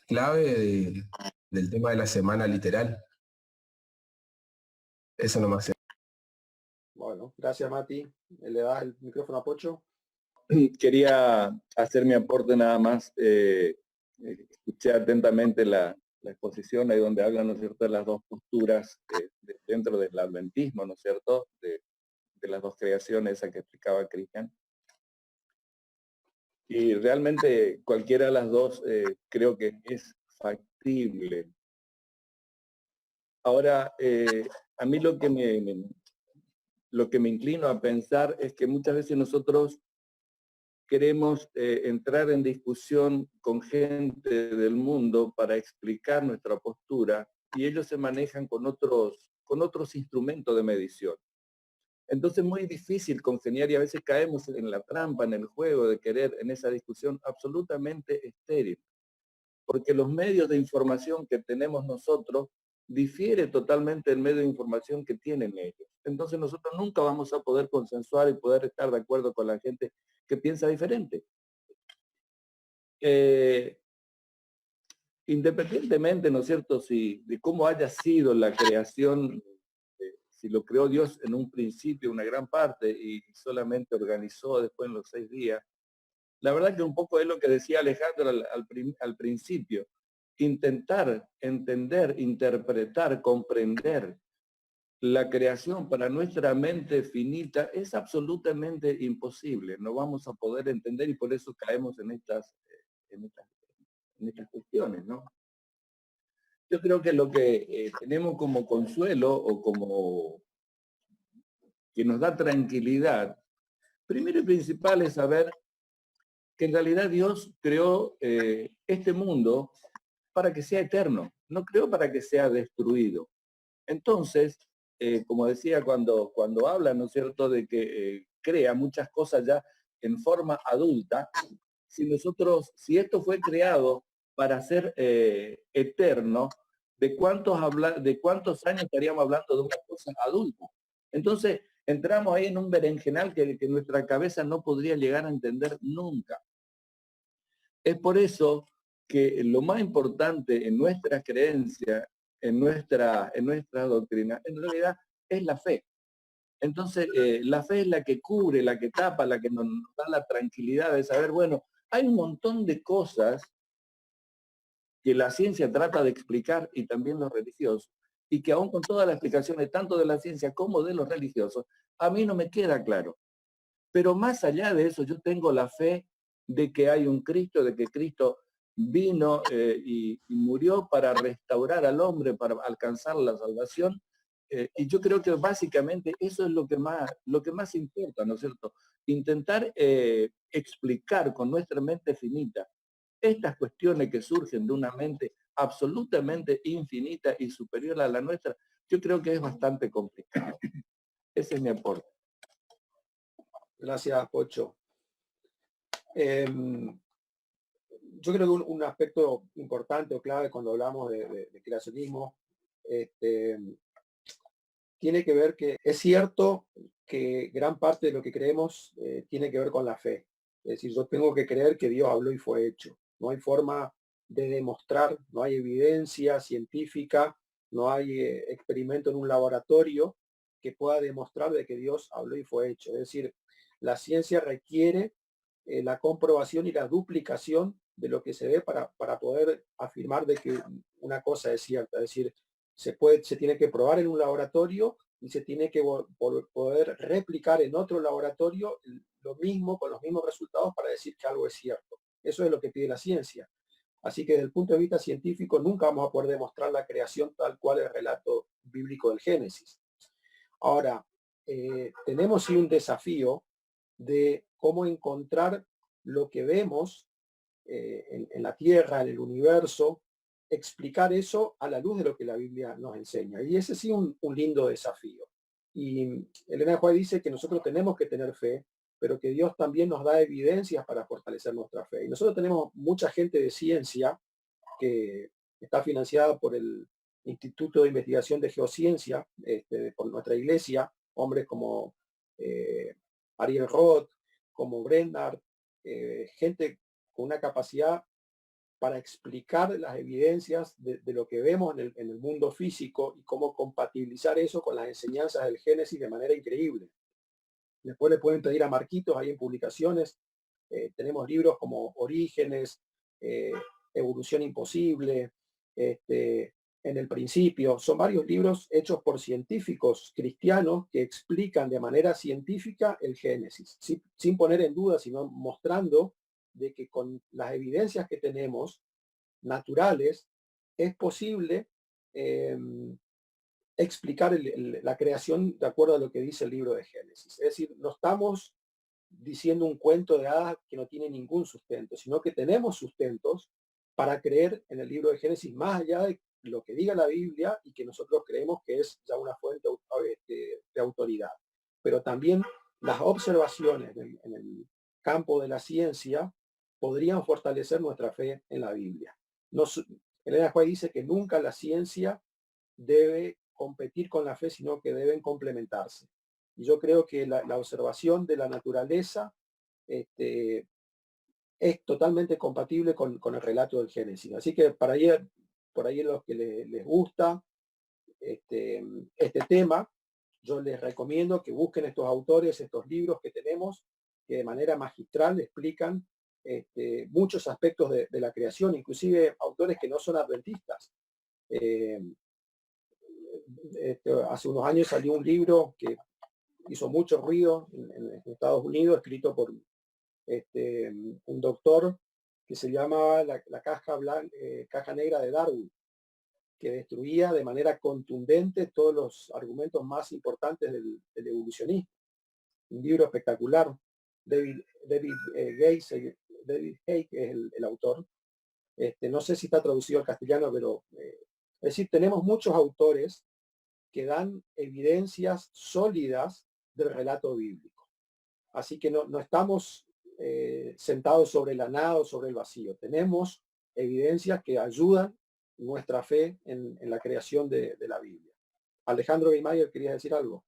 clave del tema de la semana literal. Eso nomás. Bueno, gracias Mati. ¿Le das el micrófono a Pocho? Quería hacer mi aporte nada más. Escuché atentamente la exposición ahí donde hablan, ¿no es cierto?, de las dos posturas dentro del adventismo, ¿no es cierto?, de las dos creaciones, esa que explicaba Cristian. Y realmente cualquiera de las dos creo que es factible. Ahora, a mí lo que me inclino a pensar es que muchas veces nosotros queremos entrar en discusión con gente del mundo para explicar nuestra postura y ellos se manejan con otros instrumentos de medición. Entonces es muy difícil congeniar y a veces caemos en la trampa, en el juego de querer en esa discusión absolutamente estéril, porque los medios de información que tenemos nosotros difiere totalmente el medio de información que tienen ellos. Entonces nosotros nunca vamos a poder consensuar y poder estar de acuerdo con la gente que piensa diferente. Independientemente, ¿no es cierto?, de cómo haya sido la creación, si lo creó Dios en un principio, una gran parte, y solamente organizó después en los 6 días, la verdad que un poco es lo que decía Alejandro al principio, intentar entender, interpretar, comprender la creación para nuestra mente finita es absolutamente imposible. No vamos a poder entender y por eso caemos en estas cuestiones, ¿no? yo creo que lo que tenemos como consuelo o como que nos da tranquilidad, primero y principal es saber que en realidad Dios creó este mundo para que sea eterno, no creó para que sea destruido. Entonces, como decía cuando habla, ¿no es cierto?, de que crea muchas cosas ya en forma adulta, si esto fue creado para ser eterno, ¿de cuántos años estaríamos hablando de una cosa adulta? Entonces, entramos ahí en un berenjenal que nuestra cabeza no podría llegar a entender nunca. Es por eso que lo más importante en nuestra creencia, en nuestra doctrina, en realidad es la fe. Entonces, la fe es la que cubre, la que tapa, la que nos da la tranquilidad de saber, bueno, hay un montón de cosas que la ciencia trata de explicar y también los religiosos, y que aún con todas las explicaciones, tanto de la ciencia como de los religiosos, a mí no me queda claro. Pero más allá de eso, yo tengo la fe de que hay un Cristo, de que Cristo vino y murió para restaurar al hombre, para alcanzar la salvación. Y yo creo que básicamente eso es lo que más importa, ¿no es cierto? Intentar explicar con nuestra mente finita estas cuestiones que surgen de una mente absolutamente infinita y superior a la nuestra, yo creo que es bastante complicado. Ese es mi aporte. Gracias, Pocho. Yo creo que un aspecto importante o clave cuando hablamos de creacionismo tiene que ver que es cierto que gran parte de lo que creemos tiene que ver con la fe. Es decir, yo tengo que creer que Dios habló y fue hecho. No hay forma de demostrar, no hay evidencia científica, no hay experimento en un laboratorio que pueda demostrar de que Dios habló y fue hecho. Es decir, la ciencia requiere la comprobación y la duplicación de lo que se ve para poder afirmar de que una cosa es cierta. Es decir, se tiene que probar en un laboratorio y se tiene que poder replicar en otro laboratorio lo mismo, con los mismos resultados para decir que algo es cierto. Eso es lo que pide la ciencia. Así que desde el punto de vista científico nunca vamos a poder demostrar la creación tal cual el relato bíblico del Génesis. Ahora, tenemos sí un desafío de cómo encontrar lo que vemos en la Tierra, en el universo, explicar eso a la luz de lo que la Biblia nos enseña. Y ese sí un lindo desafío. Y Elena White dice que nosotros tenemos que tener fe, pero que Dios también nos da evidencias para fortalecer nuestra fe. Y nosotros tenemos mucha gente de ciencia que está financiada por el Instituto de Investigación de Geociencia, por nuestra iglesia, hombres como Ariel Roth, como Brennard, gente con una capacidad para explicar las evidencias de lo que vemos en el mundo físico y cómo compatibilizar eso con las enseñanzas del Génesis de manera increíble. Después le pueden pedir a Marquitos ahí en publicaciones. Tenemos libros como Orígenes, Evolución Imposible, En el Principio. Son varios libros hechos por científicos cristianos que explican de manera científica el Génesis, sin poner en duda, sino mostrando de que con las evidencias que tenemos naturales es posible explicar la creación de acuerdo a lo que dice el libro de Génesis. Es decir, no estamos diciendo un cuento de hadas que no tiene ningún sustento, sino que tenemos sustentos para creer en el libro de Génesis más allá de lo que diga la Biblia y que nosotros creemos que es ya una fuente de autoridad. Pero también las observaciones en el campo de la ciencia podrían fortalecer nuestra fe en la Biblia. Elena White dice que nunca la ciencia debe competir con la fe, sino que deben complementarse. Y yo creo que la observación de la naturaleza es totalmente compatible con el relato del Génesis. Así que por ahí a los que les gusta este tema, yo les recomiendo que busquen estos autores, estos libros que tenemos, que de manera magistral explican muchos aspectos de la creación, inclusive autores que no son adventistas. Hace unos años salió un libro que hizo mucho ruido en Estados Unidos, escrito por un doctor que se llama la caja negra de Darwin. que destruía de manera contundente todos los argumentos más importantes del evolucionismo. Un libro espectacular. David Hay, que es el autor. No sé si está traducido al castellano, pero es decir, tenemos muchos autores que dan evidencias sólidas del relato bíblico. Así que no estamos sentados sobre la nada o sobre el vacío. Tenemos evidencias que ayudan nuestra fe en la creación de la Biblia. Alejandro Guimayer, ¿querías decir algo?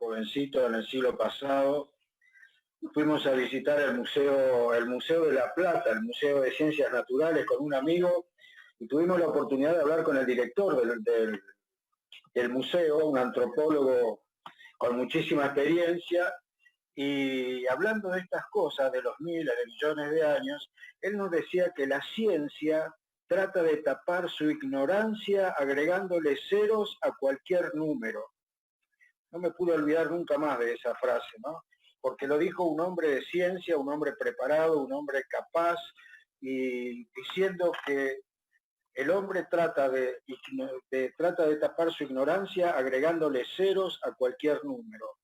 Jovencito en el siglo pasado, fuimos a visitar el Museo de La Plata, el Museo de Ciencias Naturales, con un amigo, y tuvimos la oportunidad de hablar con el director del museo, un antropólogo con muchísima experiencia, y hablando de estas cosas, de los miles de millones de años, él nos decía que la ciencia trata de tapar su ignorancia agregándole ceros a cualquier número. No me pude olvidar nunca más de esa frase, ¿no? Porque lo dijo un hombre de ciencia, un hombre preparado, un hombre capaz, y diciendo que el hombre trata de tapar su ignorancia agregándole ceros a cualquier número.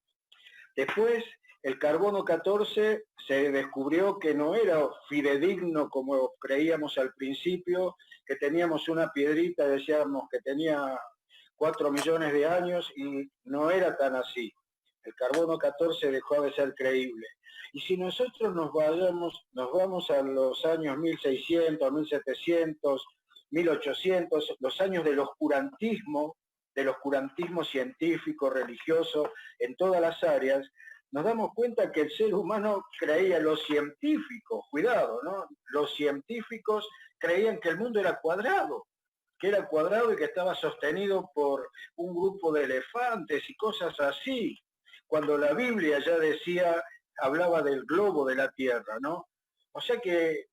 Después, el carbono 14 se descubrió que no era fidedigno como creíamos al principio, que teníamos una piedrita, decíamos que tenía 4 millones de años, y no era tan así. El carbono 14 dejó de ser creíble. Y si nosotros nos vamos a los años 1600, 1700, 1800, los años del oscurantismo científico, religioso, en todas las áreas, nos damos cuenta que el ser humano creía, los científicos, cuidado, ¿no? Los científicos creían que el mundo era cuadrado y que estaba sostenido por un grupo de elefantes y cosas así, cuando la Biblia ya hablaba del globo de la Tierra, ¿no? O sea que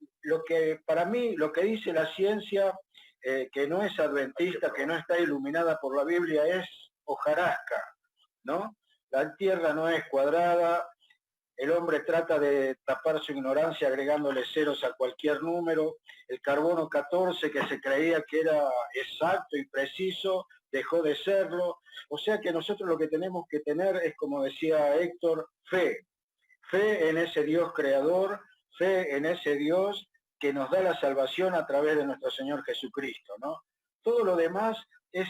para mí, lo que dice la ciencia, que no es adventista, que no está iluminada por la Biblia, es hojarasca, ¿no? La Tierra no es cuadrada, el hombre trata de tapar su ignorancia agregándole ceros a cualquier número. El carbono 14, que se creía que era exacto y preciso, dejó de serlo. O sea que nosotros lo que tenemos que tener es, como decía Héctor, fe. Fe en ese Dios creador, fe en ese Dios que nos da la salvación a través de nuestro Señor Jesucristo, ¿no? Todo lo demás es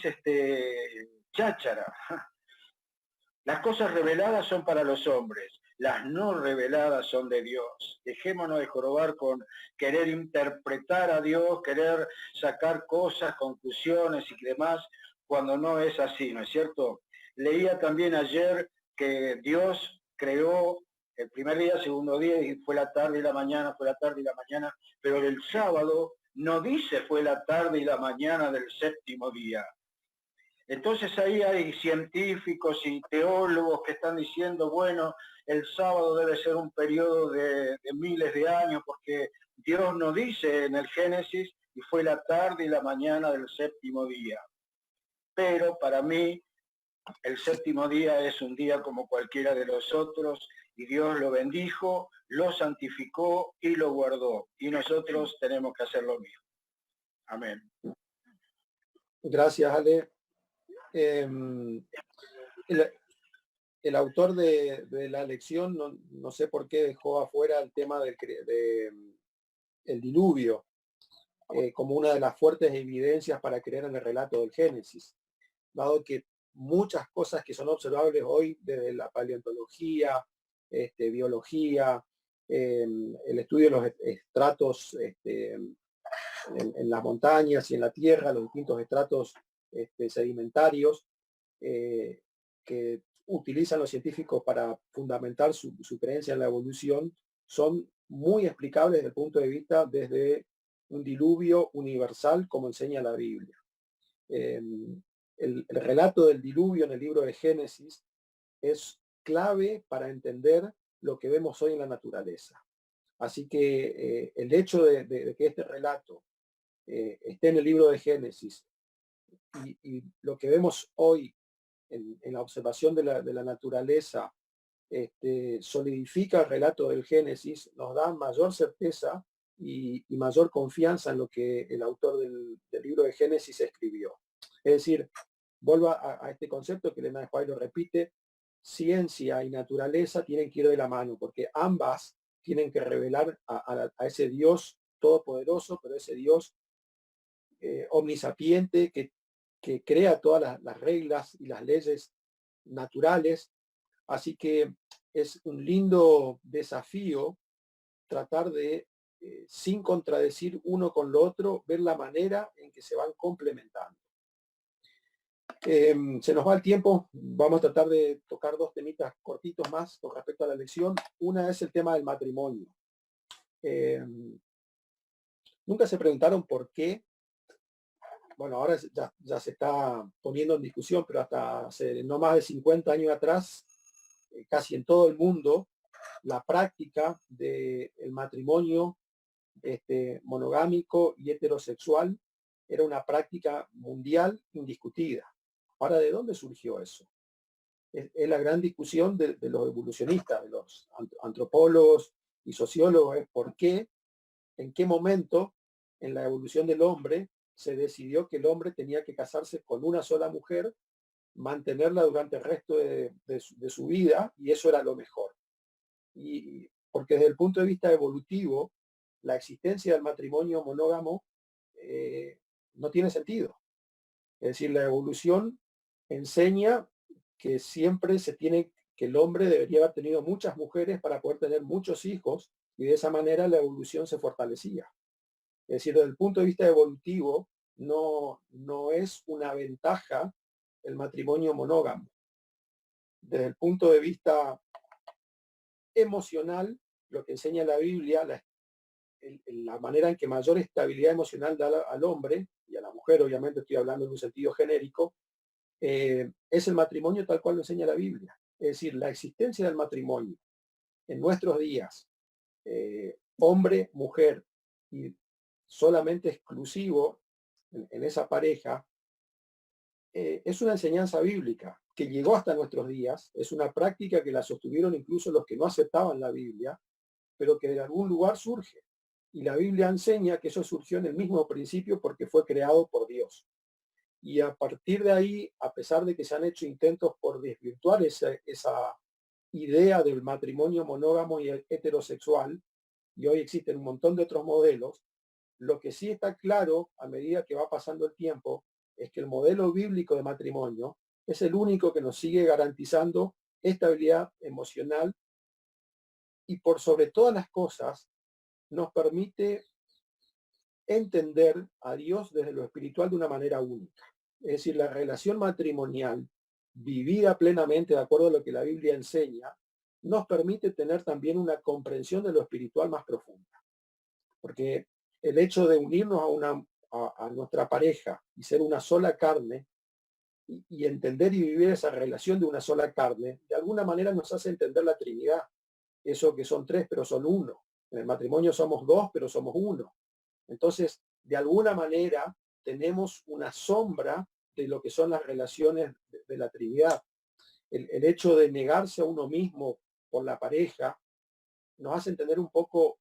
cháchara. Las cosas reveladas son para los hombres, las no reveladas son de Dios. Dejémonos de jorobar con querer interpretar a Dios, querer sacar cosas, conclusiones y demás, cuando no es así, ¿no es cierto? Leía también ayer que Dios creó el primer día, segundo día, y fue la tarde y la mañana, pero el sábado no dice fue la tarde y la mañana del séptimo día. Entonces ahí hay científicos y teólogos que están diciendo, bueno, el sábado debe ser un periodo de miles de años, porque Dios no dice en el Génesis, y fue la tarde y la mañana del séptimo día. Pero para mí, el séptimo día es un día como cualquiera de los otros, y Dios lo bendijo, lo santificó y lo guardó. Y nosotros tenemos que hacer lo mismo. Amén. Gracias, Ale. El autor de la lección no sé por qué dejó afuera el tema del diluvio como una de las fuertes evidencias para creer en el relato del Génesis, dado que muchas cosas que son observables hoy desde la paleontología, biología, el estudio de los estratos en las montañas y en la tierra, los distintos estratos sedimentarios que utilizan los científicos para fundamentar su creencia en la evolución, son muy explicables desde el punto de vista desde un diluvio universal, como enseña la Biblia. El relato del diluvio en el libro de Génesis es clave para entender lo que vemos hoy en la naturaleza. Así que el hecho de que este relato esté en el libro de Génesis y lo que vemos hoy en la observación de la naturaleza solidifica el relato del Génesis, nos da mayor certeza y mayor confianza en lo que el autor del libro de Génesis escribió. Es decir, vuelvo a este concepto que Elena de White lo repite: ciencia y naturaleza tienen que ir de la mano, porque ambas tienen que revelar a ese Dios todopoderoso, pero ese Dios omnisapiente que crea todas las reglas y las leyes naturales. Así que es un lindo desafío tratar de, sin contradecir uno con lo otro, ver la manera en que se van complementando. Se nos va el tiempo, vamos a tratar de tocar dos temitas cortitos más con respecto a la lección. Una es el tema del matrimonio. Nunca se preguntaron por qué. Bueno, ahora ya se está poniendo en discusión, pero hasta hace no más de 50 años atrás, casi en todo el mundo, la práctica del matrimonio monogámico y heterosexual era una práctica mundial indiscutida. Ahora, ¿de dónde surgió eso? Es la gran discusión de los evolucionistas, de los antropólogos y sociólogos, es por qué, en qué momento en la evolución del hombre se decidió que el hombre tenía que casarse con una sola mujer, mantenerla durante el resto de su vida, y eso era lo mejor. Y porque desde el punto de vista evolutivo, la existencia del matrimonio monógamo no tiene sentido. Es decir, la evolución enseña que siempre que el hombre debería haber tenido muchas mujeres para poder tener muchos hijos, y de esa manera la evolución se fortalecía. Es decir, desde el punto de vista evolutivo, no es una ventaja el matrimonio monógamo. Desde el punto de vista emocional, lo que enseña la Biblia, la manera en que mayor estabilidad emocional da al hombre, y a la mujer, obviamente estoy hablando en un sentido genérico, es el matrimonio tal cual lo enseña la Biblia. Es decir, la existencia del matrimonio en nuestros días, hombre, mujer, y solamente exclusivo en esa pareja, es una enseñanza bíblica que llegó hasta nuestros días, es una práctica que la sostuvieron incluso los que no aceptaban la Biblia, pero que de algún lugar surge. Y la Biblia enseña que eso surgió en el mismo principio porque fue creado por Dios. Y a partir de ahí, a pesar de que se han hecho intentos por desvirtuar esa idea del matrimonio monógamo y heterosexual, y hoy existen un montón de otros modelos, lo que sí está claro a medida que va pasando el tiempo es que el modelo bíblico de matrimonio es el único que nos sigue garantizando estabilidad emocional y, por sobre todas las cosas, nos permite entender a Dios desde lo espiritual de una manera única. Es decir, la relación matrimonial vivida plenamente de acuerdo a lo que la Biblia enseña nos permite tener también una comprensión de lo espiritual más profunda. Porque el hecho de unirnos a nuestra pareja y ser una sola carne y entender y vivir esa relación de una sola carne, de alguna manera nos hace entender la Trinidad. Eso que son tres, pero son uno. En el matrimonio somos dos, pero somos uno. Entonces, de alguna manera, tenemos una sombra de lo que son las relaciones de la Trinidad. El hecho de negarse a uno mismo por la pareja nos hace entender un poco,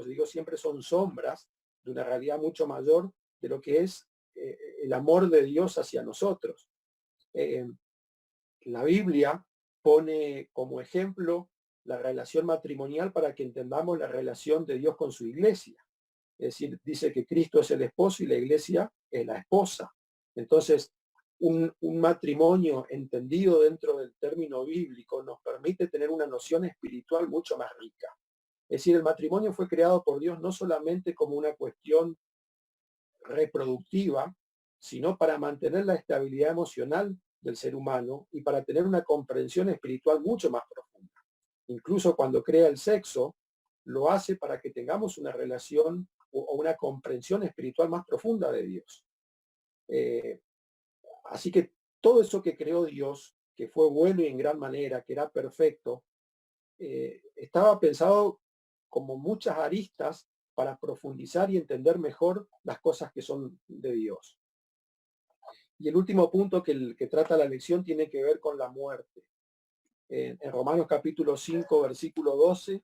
digo, siempre son sombras de una realidad mucho mayor de lo que es el amor de Dios hacia nosotros. La Biblia pone como ejemplo la relación matrimonial para que entendamos la relación de Dios con su iglesia. Es decir, dice que Cristo es el esposo y la iglesia es la esposa. Entonces, un matrimonio entendido dentro del término bíblico nos permite tener una noción espiritual mucho más rica. Es decir, el matrimonio fue creado por Dios no solamente como una cuestión reproductiva, sino para mantener la estabilidad emocional del ser humano y para tener una comprensión espiritual mucho más profunda. Incluso cuando crea el sexo, lo hace para que tengamos una relación o una comprensión espiritual más profunda de Dios. Así que todo eso que creó Dios, que fue bueno y en gran manera, que era perfecto, estaba pensado como muchas aristas para profundizar y entender mejor las cosas que son de Dios. Y el último punto que trata la lección tiene que ver con la muerte. En Romanos capítulo 5, versículo 12,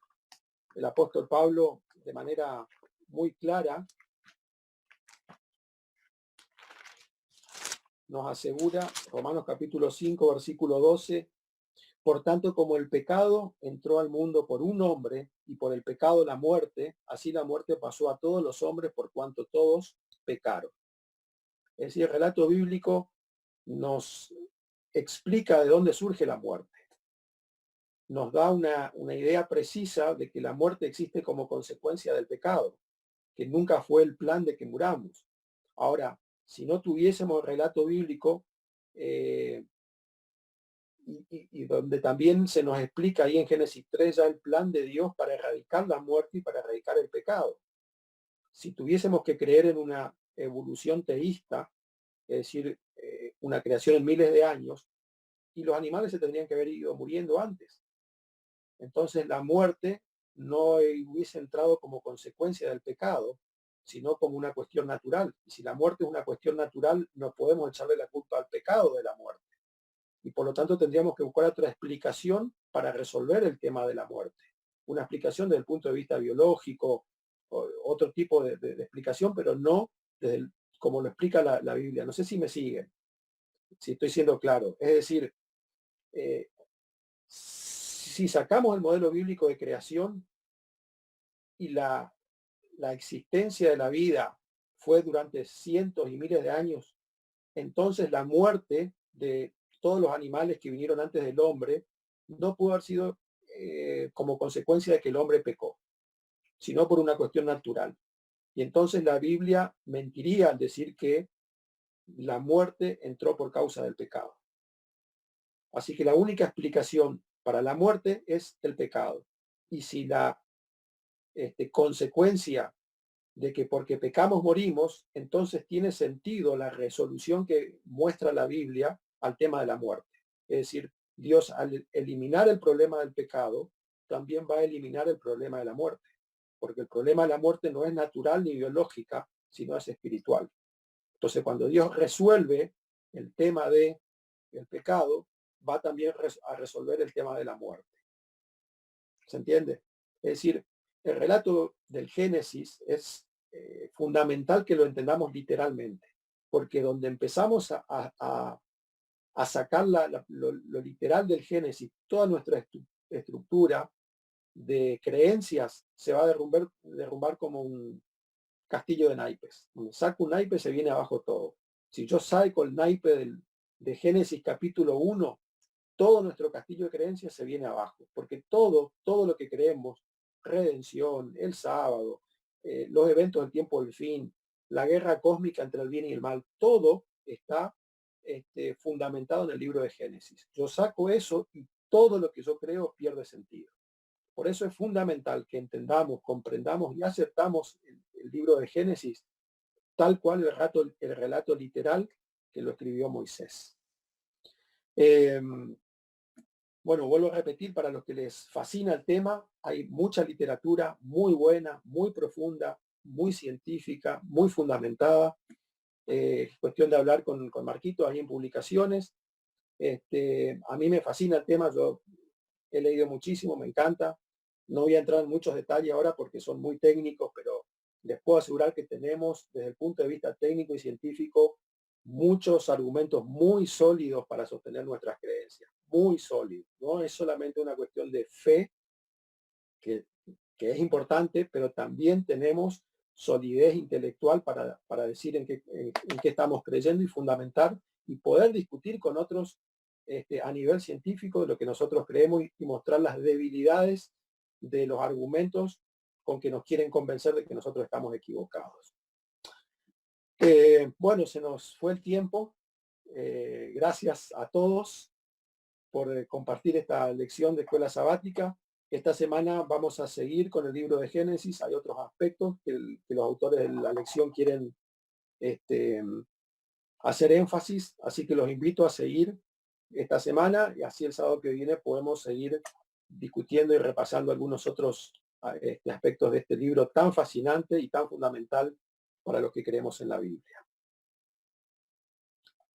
el apóstol Pablo de manera muy clara, nos asegura Romanos capítulo 5, versículo 12, por tanto, como el pecado entró al mundo por un hombre y por el pecado la muerte, así la muerte pasó a todos los hombres por cuanto todos pecaron. Es decir, el relato bíblico nos explica de dónde surge la muerte. Nos da una idea precisa de que la muerte existe como consecuencia del pecado, que nunca fue el plan de que muramos. Ahora, si no tuviésemos el relato bíblico, y donde también se nos explica ahí en Génesis 3 ya el plan de Dios para erradicar la muerte y para erradicar el pecado. Si tuviésemos que creer en una evolución teísta, es decir, una creación en miles de años, y los animales se tendrían que haber ido muriendo antes. Entonces la muerte no hubiese entrado como consecuencia del pecado, sino como una cuestión natural. Y si la muerte es una cuestión natural, no podemos echarle la culpa al pecado de la muerte. Y por lo tanto tendríamos que buscar otra explicación para resolver el tema de la muerte. Una explicación desde el punto de vista biológico, o otro tipo de explicación, pero no desde como lo explica la Biblia. No sé si me siguen, si estoy siendo claro. Es decir, si sacamos el modelo bíblico de creación y la existencia de la vida fue durante cientos y miles de años, entonces la muerte de todos los animales que vinieron antes del hombre no pudo haber sido como consecuencia de que el hombre pecó, sino por una cuestión natural. Y entonces la Biblia mentiría al decir que la muerte entró por causa del pecado. Así que la única explicación para la muerte es el pecado. Y si la consecuencia de que porque pecamos morimos, entonces tiene sentido la resolución que muestra la Biblia al tema de la muerte. Es decir, Dios al eliminar el problema del pecado, también va a eliminar el problema de la muerte, porque el problema de la muerte no es natural ni biológica, sino es espiritual. Entonces, cuando Dios resuelve el tema del pecado, va también a resolver el tema de la muerte. ¿Se entiende? Es decir, el relato del Génesis es fundamental que lo entendamos literalmente, porque donde empezamos a sacar lo literal del Génesis, toda nuestra estructura de creencias se va a derrumbar como un castillo de naipes. Cuando saco un naipe se viene abajo todo. Si yo saco el naipe de Génesis capítulo 1, todo nuestro castillo de creencias se viene abajo, porque todo lo que creemos, redención, el sábado, los eventos del tiempo del fin, la guerra cósmica entre el bien y el mal, todo está fundamentado en el libro de Génesis. Yo saco eso y todo lo que yo creo pierde sentido. Por eso es fundamental que entendamos, comprendamos y aceptamos el libro de Génesis tal cual el relato literal que lo escribió Moisés. Bueno, vuelvo a repetir, para los que les fascina el tema, hay mucha literatura muy buena, muy profunda, muy científica, muy fundamentada. Cuestión de hablar con Marquito ahí en publicaciones. A mí me fascina el tema, yo he leído muchísimo, me encanta. No voy a entrar en muchos detalles ahora porque son muy técnicos, pero les puedo asegurar que tenemos, desde el punto de vista técnico y científico, muchos argumentos muy sólidos para sostener nuestras creencias, muy sólidos. No es solamente una cuestión de fe, que es importante, pero también tenemos solidez intelectual para decir en qué estamos creyendo y fundamentar y poder discutir con otros a nivel científico de lo que nosotros creemos y mostrar las debilidades de los argumentos con que nos quieren convencer de que nosotros estamos equivocados. Bueno, se nos fue el tiempo. Gracias a todos por compartir esta lección de escuela sabática. Esta semana vamos a seguir con el libro de Génesis. Hay otros aspectos que los autores de la lección quieren hacer énfasis, así que los invito a seguir esta semana y así el sábado que viene podemos seguir discutiendo y repasando algunos otros aspectos de este libro tan fascinante y tan fundamental para los que creemos en la Biblia.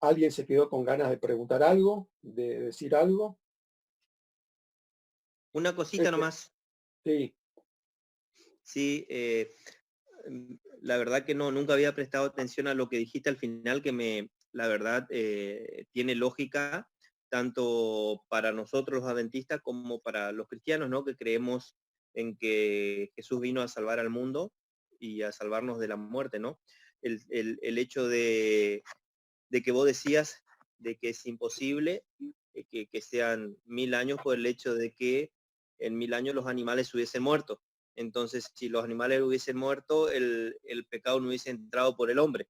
¿Alguien se quedó con ganas de preguntar algo, de decir algo? Una cosita nomás. Sí. Sí, la verdad que no, nunca había prestado atención a lo que dijiste al final, que la verdad tiene lógica, tanto para nosotros los adventistas como para los cristianos, ¿no? Que creemos en que Jesús vino a salvar al mundo y a salvarnos de la muerte, ¿no? El hecho de que vos decías de que es imposible que sean 1000 años por el hecho de que en 1000 años los animales hubiesen muerto. Entonces, si los animales hubiesen muerto, el pecado no hubiese entrado por el hombre.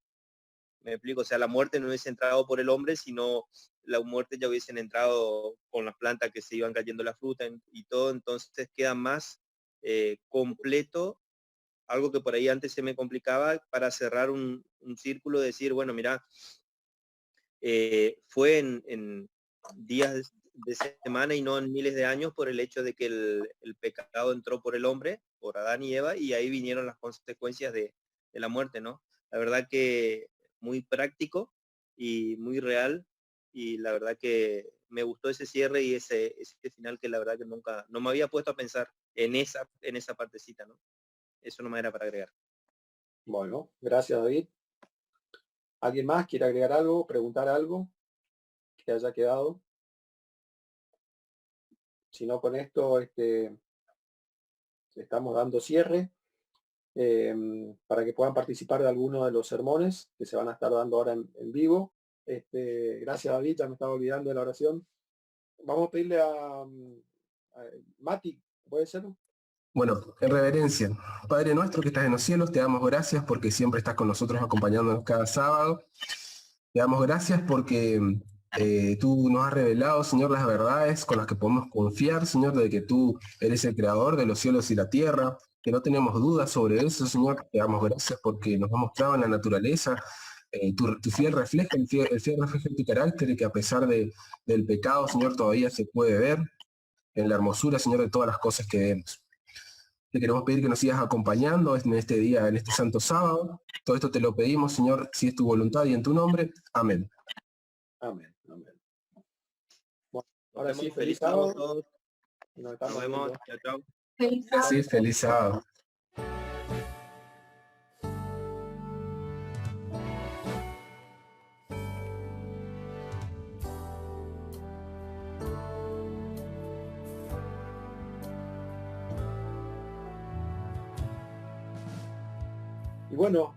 Me explico, o sea, la muerte no hubiese entrado por el hombre, sino la muerte ya hubiesen entrado con las plantas que se iban cayendo la fruta y todo. Entonces queda más completo, algo que por ahí antes se me complicaba, para cerrar un círculo, decir, bueno, mira, fue en días de semana y no en miles de años, por el hecho de que el pecado entró por el hombre, por Adán y Eva, y ahí vinieron las consecuencias de la muerte, ¿no? La verdad que muy práctico y muy real, y la verdad que me gustó ese cierre y ese final, que la verdad que nunca, no me había puesto a pensar en esa partecita, ¿no? Eso no me era para agregar. Bueno, gracias, David. ¿Alguien más quiere agregar algo, preguntar algo que haya quedado? Si no, con esto estamos dando cierre para que puedan participar de alguno de los sermones que se van a estar dando ahora en vivo. Gracias, David, ya me estaba olvidando de la oración. Vamos a pedirle a Mati, ¿puede ser? Bueno, en reverencia, Padre nuestro que estás en los cielos, te damos gracias porque siempre estás con nosotros acompañándonos cada sábado. Te damos gracias porque tú nos has revelado, Señor, las verdades con las que podemos confiar, Señor, de que tú eres el creador de los cielos y la tierra, que no tenemos dudas sobre eso, Señor. Te damos gracias porque nos has mostrado en la naturaleza tu fiel reflejo, el fiel reflejo de tu carácter, y que a pesar del pecado, Señor, todavía se puede ver en la hermosura, Señor, de todas las cosas que vemos. Te queremos pedir que nos sigas acompañando en este día, en este santo sábado. Todo esto te lo pedimos, Señor, si es tu voluntad y en tu nombre. Amén. Amén, amén. Bueno, ahora Nos sí, vemos, feliz sábado. todos. Nos Nos vemos. Chao, chao. Sí, feliz sábado. Y bueno,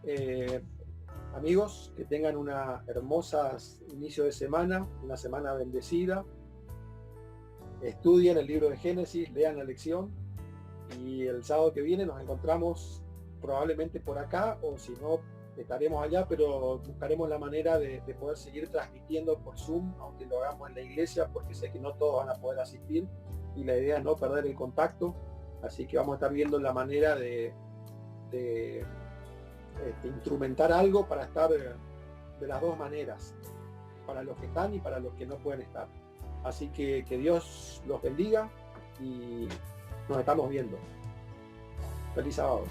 amigos, que tengan una hermosa inicio de semana, una semana bendecida. Estudien el libro de Génesis, lean la lección, y el sábado que viene nos encontramos probablemente por acá, o si no, estaremos allá, pero buscaremos la manera de poder seguir transmitiendo por Zoom, aunque lo hagamos en la iglesia, porque sé que no todos van a poder asistir, y la idea es no perder el contacto, así que vamos a estar viendo la manera de instrumentar algo para estar de las dos maneras, para los que están y para los que no pueden estar. Así que Dios los bendiga y nos estamos viendo. Feliz sábado.